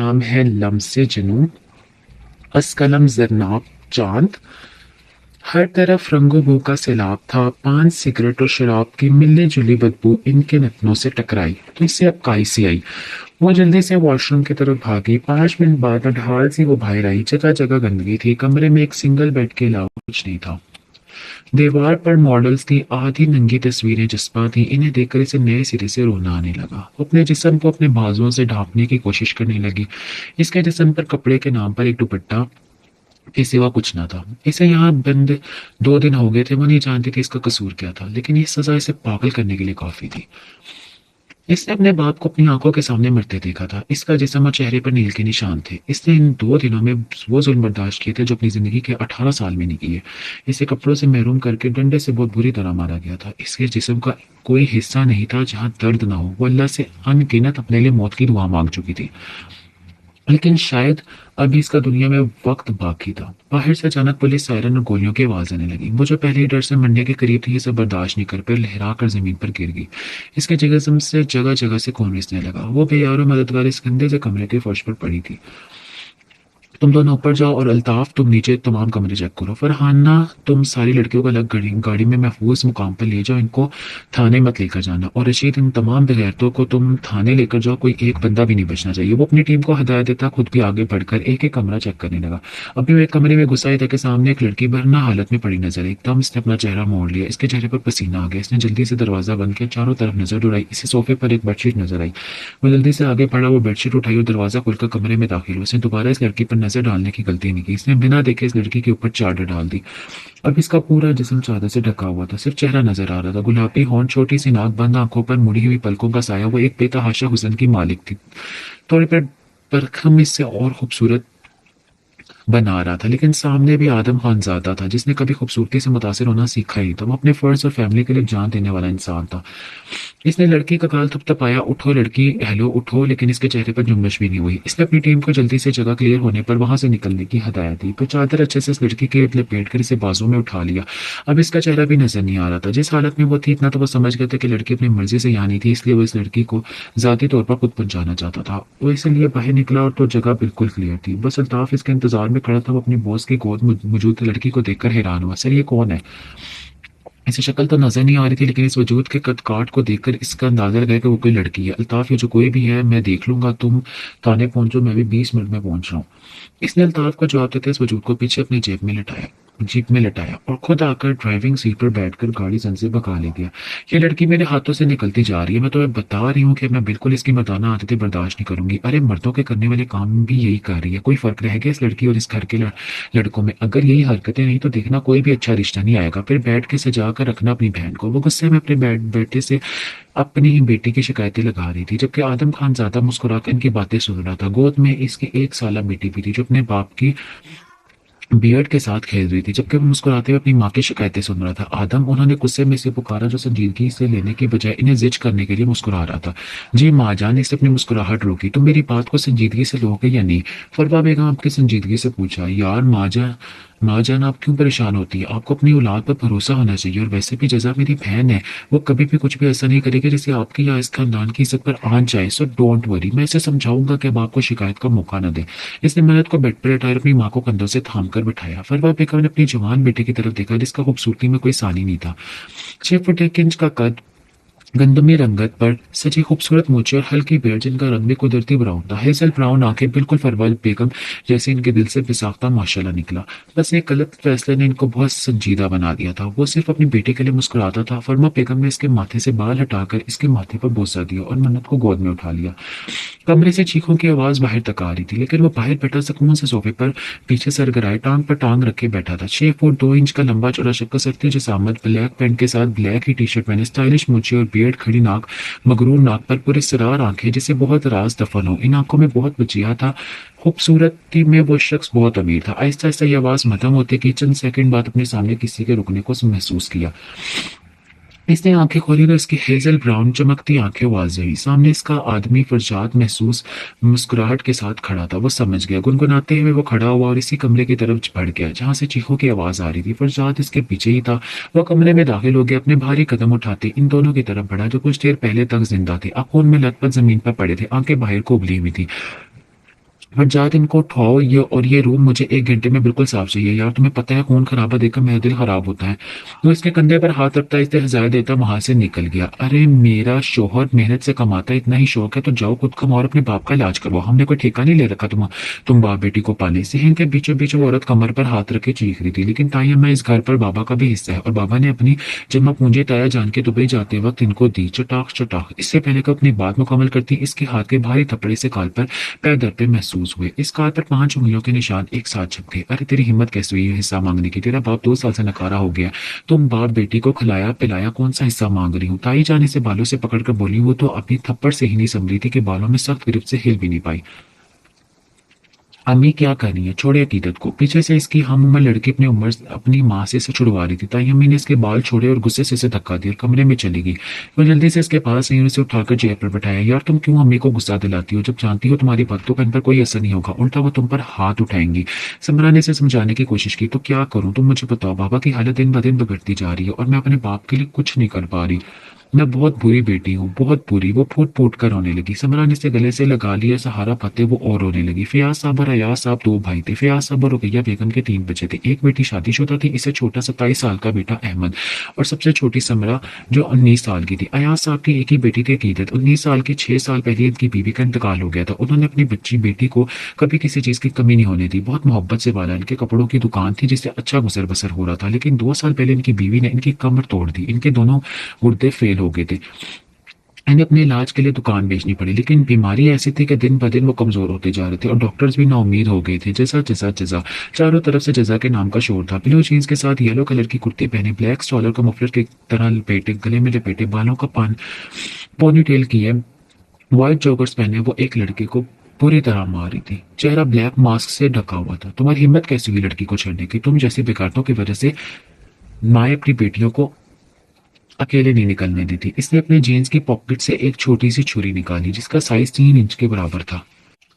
नाम है लम्से जुनून, अस्कलम जरनाब चांद। हर तरफ रंगो बू का सैलाब था। पान, सिगरेट और शराब की मिलने जुली बदबू इनके नथनों से टकराई तो इससे अब काई सी आई। वो जल्दी से वॉशरूम की तरफ भागी। 5 मिनट बाद ढाल सी वो बाहर आई। जगह जगह गंदगी थी। कमरे में एक सिंगल बेड के अलावा कुछ नहीं था। दीवार पर मॉडल्स की आधी नंगी तस्वीरें जस्पा थी। इन्हें देखकर इसे नए सिरे से रोना आने लगा। वो अपने जिस्म को अपने बाजुओं से ढांपने की कोशिश करने लगी। इसके जिस्म पर कपड़े के नाम पर एक दुपट्टा के सिवा कुछ ना था। इसे यहाँ बंद 2 दिन हो गए थे। वो नहीं जानती थी इसका कसूर क्या था, लेकिन ये सजा इसे पागल करने के लिए काफी थी। इसने अपने बाप को अपनी आंखों के सामने मरते देखा था। इसका जिस्म और चेहरे पर नील के निशान थे। इसने इन 2 दिनों में वो जुल्म बर्दाश्त किए थे जो अपनी जिंदगी के 18 साल में नहीं किए। इसे कपड़ों से महरूम करके डंडे से बहुत बुरी तरह मारा गया था। इसके जिस्म का कोई हिस्सा नहीं था जहां दर्द ना हो। वो अल्लाह से अनगिनत अपने लिए मौत की दुआ मांग चुकी थी, लेकिन शायद अभी इसका दुनिया में वक्त बाकी था। बाहर से अचानक पुलिस सायरन और गोलियों की आवाज आने लगी। वो जो पहले ही डर से मरने के करीब थी, ये सब बर्दाश्त नहीं कर पाई, लहरा कर जमीन पर गिर गई। इसके जिस्म से जगह जगह से खून रिसने लगा। वो बेयार और मददगार इस गंदे से कमरे के फर्श पर पड़ी थी। तुम दोनों ऊपर जाओ और अल्ताफ तुम नीचे तमाम कमरे चेक करो। फरहाना तुम सारी लड़कियों को अलग गाड़ी में महफूज मुकाम पर ले जाओ। इनको थाने मत लेकर जाना। और रशीद, इन तमाम बेगैरतों को तुम थाने लेकर जाओ। कोई एक बंदा भी नहीं बचना चाहिए। वो अपनी टीम को हिदायत देता खुद भी आगे बढ़कर एक एक कमरा चेक करने लगा। अभी वो एक कमरे में घुसा ही था कि सामने एक लड़की बरना हालत में पड़ी नजर आई। एकदम इसने अपना चेहरा मोड़ लिया। इसके चेहरे पर पसीना आ गया। इसने जल्दी से दरवाजा बंद किया, चारों तरफ नजर दौड़ाई। इसे सोफे पर एक बेडशीट नजर आई। वो जल्दी से आगे बढ़ा। वो बेडशीट उठाई और दरवाजा खुलकर कमरे में दाखिल हुआ। उसने दोबारा इस लड़की पर नजर डालने की गलती नहीं की। इसने बिना देखे इस लड़की के ऊपर चादर डाल दी। अब इसका पूरा जिस्म चादर से ढका हुआ था। सिर्फ चेहरा नजर आ रहा था। गुलाबी होंठ, छोटी सी नाक, बंद आंखों पर मुड़ी हुई पलकों का साया। वो एक बेतहाशा हुस्न की मालिक थी। थोड़ी पर परखम इससे और खूबसूरत बना रहा था, लेकिन सामने भी आदम खानजादा था जिसने कभी खूबसूरती से मुतासिर होना सीखा ही था। वो अपने फर्ज और फैमिली के लिए जान देने वाला इंसान था। इसने लड़की का गाल थपथपाया। उठो लड़की, हेलो उठो। लेकिन इसके चेहरे पर जुम्मश भी नहीं हुई। इसने अपनी टीम को जल्दी से जगह क्लियर होने पर वहां से निकलने की हदायत दी। फिर चादर अच्छे से इस लड़की के लपेट कर इसे बाजू में उठा लिया। अब इसका चेहरा भी नजर नहीं आ रहा था। जिस हालत में वो थी, इतना तो वो समझ गए थे कि लड़की अपनी मर्जी से यहाँ नहीं थी, इसलिए वो इस लड़की को जाती तौर पर खुद पहुंचाना चाहता था। वो इसलिए बाहर निकला और तो जगह बिल्कुल क्लियर थी। बस अल्ताफ इसके इंतजार में खड़ा था। वो अपनी बॉस की गोद मौजूद लड़की को देखकर हैरान हुआ। सर, ये कौन है? इसे शक्ल तो नजर नहीं आ रही थी, लेकिन इस वजूद के कद काट को देखकर इसका अंदाजा लगाया कि वो कोई लड़की है। अल्ताफ, ये जो कोई भी है मैं देख लूंगा, तुम थाने पहुंचो, मैं भी 20 मिनट में पहुंच रहा हूँ। इसने अल्ताफ का जवाब देते इस वजूद को पीछे अपनी जीप में लटाया और खुद आकर ड्राइविंग सीट पर बैठकर गाड़ी सन से भगा ले गया। ये लड़की मेरे हाथों से निकलती जा रही है। मैं तुम्हें बता रही हूँ कि मैं बिल्कुल इसकी मर्दाना आदतें बर्दाश्त नहीं करूंगी। अरे, मर्दों के करने वाले काम भी यही कर रही है। कोई फर्क रह गया इस लड़की और इस घर के लड़कों में? अगर यही हरकतें नहीं तो देखना कोई भी अच्छा रिश्ता नहीं आएगा। फिर बैठ के सजा कर रखना अपनी बहन को। वो गुस्से में अपने बेटे से अपनी ही बेटी की शिकायतें लगा रही थी, जबकि आदम खान ज्यादा मुस्कुराकर इनकी बातें सुन रहा था। गोद में इसकी 1 साल बेटी भी थी जो अपने बाप की बियर्ड के साथ खेल रही थी, जबकि वो मुस्कुराते हुए अपनी माँ की शिकायतें सुन रहा था। आदम, उन्होंने गुस्से में इसे पुकारा जो संजीदगी से लेने की बजाय इन्हें जिज करने के लिए मुस्कुरा रहा था। जी माँ जान, इससे अपनी मुस्कुराहट रोकी। तुम मेरी बात को संजीदगी से लोगे या नहीं? फरवा बेगम आपकी संजीदगी से पूछा। यार माँ जान, आप क्यों परेशान होती है? आपको अपनी औलाद पर भरोसा होना चाहिए। और वैसे भी जजा मेरी बहन है। वो कभी भी कुछ भी ऐसा नहीं करेगी जिससे आपकी या इस खानदान की इज्जत पर आंच जाए। सो डोंट वरी, मैं इसे समझाऊंगा कि अब आपको शिकायत का मौका न दे। इसने मेहनत को बेड पर लेटाया, अपनी माँ को कंधों से थाम कर बिठाया। फरवा बेगम ने अपनी जवान बेटे की तरफ देखा जिसका खूबसूरती में कोई सानी नहीं था। 6 फुट 1 इंच का कद, गंदमी रंगत पर सजी खूबसूरत मूछें और हल्की बेड़ जिनका रंग भी कुदरती ब्राउन था। हेजल ब्राउन आंखें, बिल्कुल फरवल बेगम जैसे इनके दिल से बिसाख्ता माशाल्लाह निकला। बस एक गलत फैसले ने इनको बहुत संजीदा बना दिया था। वो सिर्फ अपनी बेटे के लिए मुस्कुराता था। फरमा बेगम ने इसके माथे से बाल हटाकर इसके माथे पर बोसा दिया और मन्नत को गोद में उठा लिया। कमरे से चीखों की आवाज बाहर तक आ रही थी, लेकिन वो बाहर बैठा सुकून से सोफे पर पीछे सर गिराए टांग पर टांग रखे बैठा था। 6 फुट 2 इंच का लंबा चौड़ा शक्ल, सकती जसामत, ब्लैक पैंट के साथ ब्लैक ही टी शर्ट पहने, स्टाइलिश मूछें और बियर्ड, खड़ी नाक, मगरूर नाक पर पूरे सरार आंखें जिसे बहुत राज दफन हो। इन आंखों में बहुत बचिया था। खूबसूरती में वो शख्स बहुत अमीर था। आहिस्ता आहिस्ता ये आवाज खत्म होती कि चंद सेकंड बाद अपने सामने किसी के रुकने को महसूस किया। इसने आंखें खोली तो इसकी हेजल ब्राउन चमकती आंखें वाज़ेह हुई। सामने इसका आदमी फरजाद महसूस मुस्कुराहट के साथ खड़ा था। वो समझ गया। गुनगुनाते हुए वो खड़ा हुआ और इसी कमरे की तरफ बढ़ गया जहां से चीखों की आवाज आ रही थी। फरजाद इसके पीछे ही था। वह कमरे में दाखिल हो गया। अपने भारी कदम उठाते इन दोनों की तरफ बढ़ा जो कुछ देर पहले तक जिंदा थे। आंखों में लथपथ जमीन पर पड़े थे, आंखें बाहर को उबली हुई थी। हरजात इनको उठाओ, ये रूम मुझे 1 घंटे में बिल्कुल साफ चाहिए। यार तुम्हें पता है खून खराबा देखकर मेरा दिल खराब होता है। वो इसके कंधे पर हाथ रखता है, इससे हजाया देता वहां से निकल गया। अरे मेरा शोहर मेहनत से कमाता है, इतना ही शौक है तो जाओ खुद कमाओ और अपने बाप का इलाज करवाओ, हमने कोई ठेका नहीं ले रखा तुम बाप बेटी को पाले से। इनके बीचों बीच वो औरत कमर पर हाथ रखे चीख रही थी, लेकिन ताई मैं इस घर पर बाबा का भी हिस्सा है और बाबा ने अपनी जमा पूंजी ताया जान के दुबई जाते वक्त इनको दी चटाक चटाक। इससे पहले कि अपनी बात मुकम्मल करती इसके हाथ के भारी थप्पड़े से काल पर पैर दर पे महसूस हुए। इस कार पर 5 उंगलियों के निशान एक साथ छप गए। अरे तेरी हिम्मत कैसे हुई है हिस्सा मांगने की? तेरा बाप 2 साल से नकारा हो गया, तुम बाप बेटी को खिलाया पिलाया, कौन सा हिस्सा मांग रही हूँ? ताई जाने से बालों से पकड़कर बोली। वो तो अपनी थप्पड़ से ही नहीं संभली थी कि बालों में सख्त गिरफ्त से हिल भी नहीं पाई। अम्मी क्या कर रही है? छोड़े अकीदत को। पीछे से इसकी हम उम्र लड़की अपनी माँ से इसे छुड़वा रही थी। ताई अम्मी ने इसके बाल छोड़े और गुस्से से इसे धक्का दिया और कमरे में चली गई। वो जल्दी से इसके पास आई और उसे उठाकर चेयर पर बैठाया। यार तुम क्यों अम्मी को गुस्सा दिलाती हो? जब जानती हो तुम्हारी बातों का इन पर कोई असर नहीं होगा, उल्टा वो तुम पर हाथ उठाएंगी। समरा ने इसे समझाने की कोशिश की। तो क्या करूं? तुम मुझे बताओ। बाबा की हालत दिन ब दिन बिगड़ती जा रही है और मैं अपने बाप के लिए कुछ नहीं कर पा रही। मैं बहुत बुरी बेटी हूँ, बहुत बुरी। वो फूट फूट कर रोने लगी। समरा ने इसे गले से लगा लिया, सहारा पाते वो और रोने लगी। फियाज साहब और अयाज साहब 2 भाई थे। फियाज साहब और रुकैया बेगम के 3 बच्चे थे। एक बेटी शादीशुदा थी, इसे छोटा 27 साल का बेटा अहमद और सबसे छोटी समरा जो 19 साल की थी। अयाज साहब की एक ही बेटी थी अकीदत। 19 साल की 6 साल पहले इनकी बीवी का इंतकाल हो गया था। उन्होंने अपनी बच्ची बेटी को कभी किसी चीज की कमी नहीं होने दी, बहुत मोहब्बत से पाला। इनके कपड़ों की दुकान थी जिससे अच्छा गुजर बसर हो रहा था, लेकिन 2 साल पहले इनकी बीवी ने इनकी कमर तोड़ दी। इनके दोनों गुर्दे फेल हो गए थे। इन्हें अपने इलाज के लिए दुकान बेचनी पड़ी, लेकिन बीमारी ऐसी थी कि दिन ब दिन वो कमजोर होते जा रहे थे और डॉक्टर्स भी नाउम्मीद हो गए थे। जजा जजा जजा, चारों तरफ से जजा के नाम का शोर था। ब्लू जीन्स के साथ येलो कलर की कुर्ती पहने, ब्लैक स्टॉलर को मफलर की तरह लपेटे, गले में लपेटे, बालों का पोनी टेल किए, व्हाइट जॉगर्स पहने वो एक लड़के को पूरी तरह मार रही थी। चेहरा ब्लैक मास्क से ढका हुआ था। तुम्हारी हिम्मत कैसी हुई लड़की को छेड़ने की? तुम जैसी बेगारतों की वजह से माए अपनी बेटियों को अकेले नहीं निकलने दी थी। इसने अपने जीन्स की पॉकेट से एक छोटी सी छुरी निकाली जिसका साइज 3 इंच के बराबर था।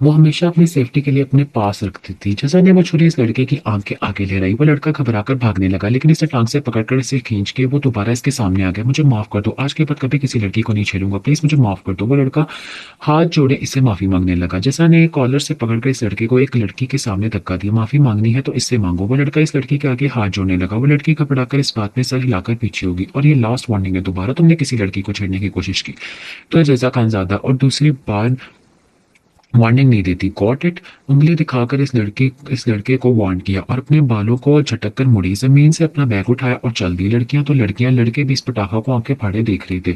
वो हमेशा अपनी सेफ्टी के लिए अपने पास रखती थी। जैसा ने वो छुरी इस लड़के की आंख के आगे ले रही, वो लड़का घबराकर भागने लगा, लेकिन इसे टांग से पकड़कर इसे खींच के वो दोबारा इसके सामने आ गया। मुझे माफ कर दो, आज के बाद कभी किसी लड़की को नहीं छेड़ूंगा, प्लीज मुझे माफ कर दो। वो लड़का हाथ जोड़े इससे माफी मांगने लगा। जैसा ने कॉलर से पकड़कर इस लड़के को एक लड़की के सामने धक्का दिया। माफी मांगनी है तो इससे मांगो। वो लड़का इस लड़की के आगे हाथ जोड़ने लगा। वो लड़की घबराकर इस बात में सर हिलाकर पीछे होगी। और ये लास्ट वार्निंग है, दोबारा तुमने किसी लड़की को छेड़ने की कोशिश की तो रजा खानजादा और दूसरी बार वार्निंग नहीं देती। Got it? उंगली दिखाकर इस लड़के को वार्न किया और अपने बालों को झटक कर मुड़ी, जमीन से अपना बैग उठाया और चल दी। लड़कियां तो लड़कियां, लड़के भी इस पटाखा को आंखें फाड़े देख रहे थे।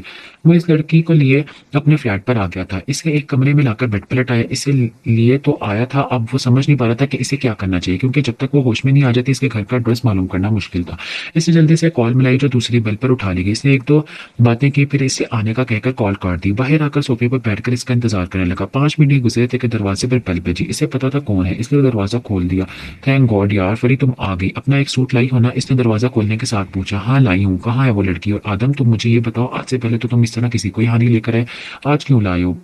वो इस लड़की को लिए अपने फ्लैट पर आ गया था, इसे एक कमरे में लाकर बेड पर लटाया। इसे लिए तो आया था, अब वो समझ नहीं पा रहा था कि इसे क्या करना चाहिए, क्योंकि जब तक वो होश में नहीं आ जाती इसके घर का एड्रेस मालूम करना मुश्किल था। इसे जल्दी से कॉल मिलाई जो दूसरी बेल पर उठा ली गई। इसने 1-2 बातें की, फिर इसे आने का कहकर कॉल काट दी। बाहर आकर सोफे पर बैठकर इसका इंतजार करने लगा। 5 मिनट ही गुजरे थे कि दरवाजे पर बेल बजी। इसे पता था कौन है, इसलिए दरवाजा खोल दिया। थैंक गॉड यार फरी तुम आ गई। अपना एक सूट लाई हो ना? इसने दरवाजा खोलने के साथ पूछा। हाँ लाई हूँ। कहाँ है वो लड़की? और आदम तुम मुझे ये बताओ, आज से पहले तो तुम इस तरह किसी को यहाँ नहीं लेकर आए, आज क्यों लाए हो?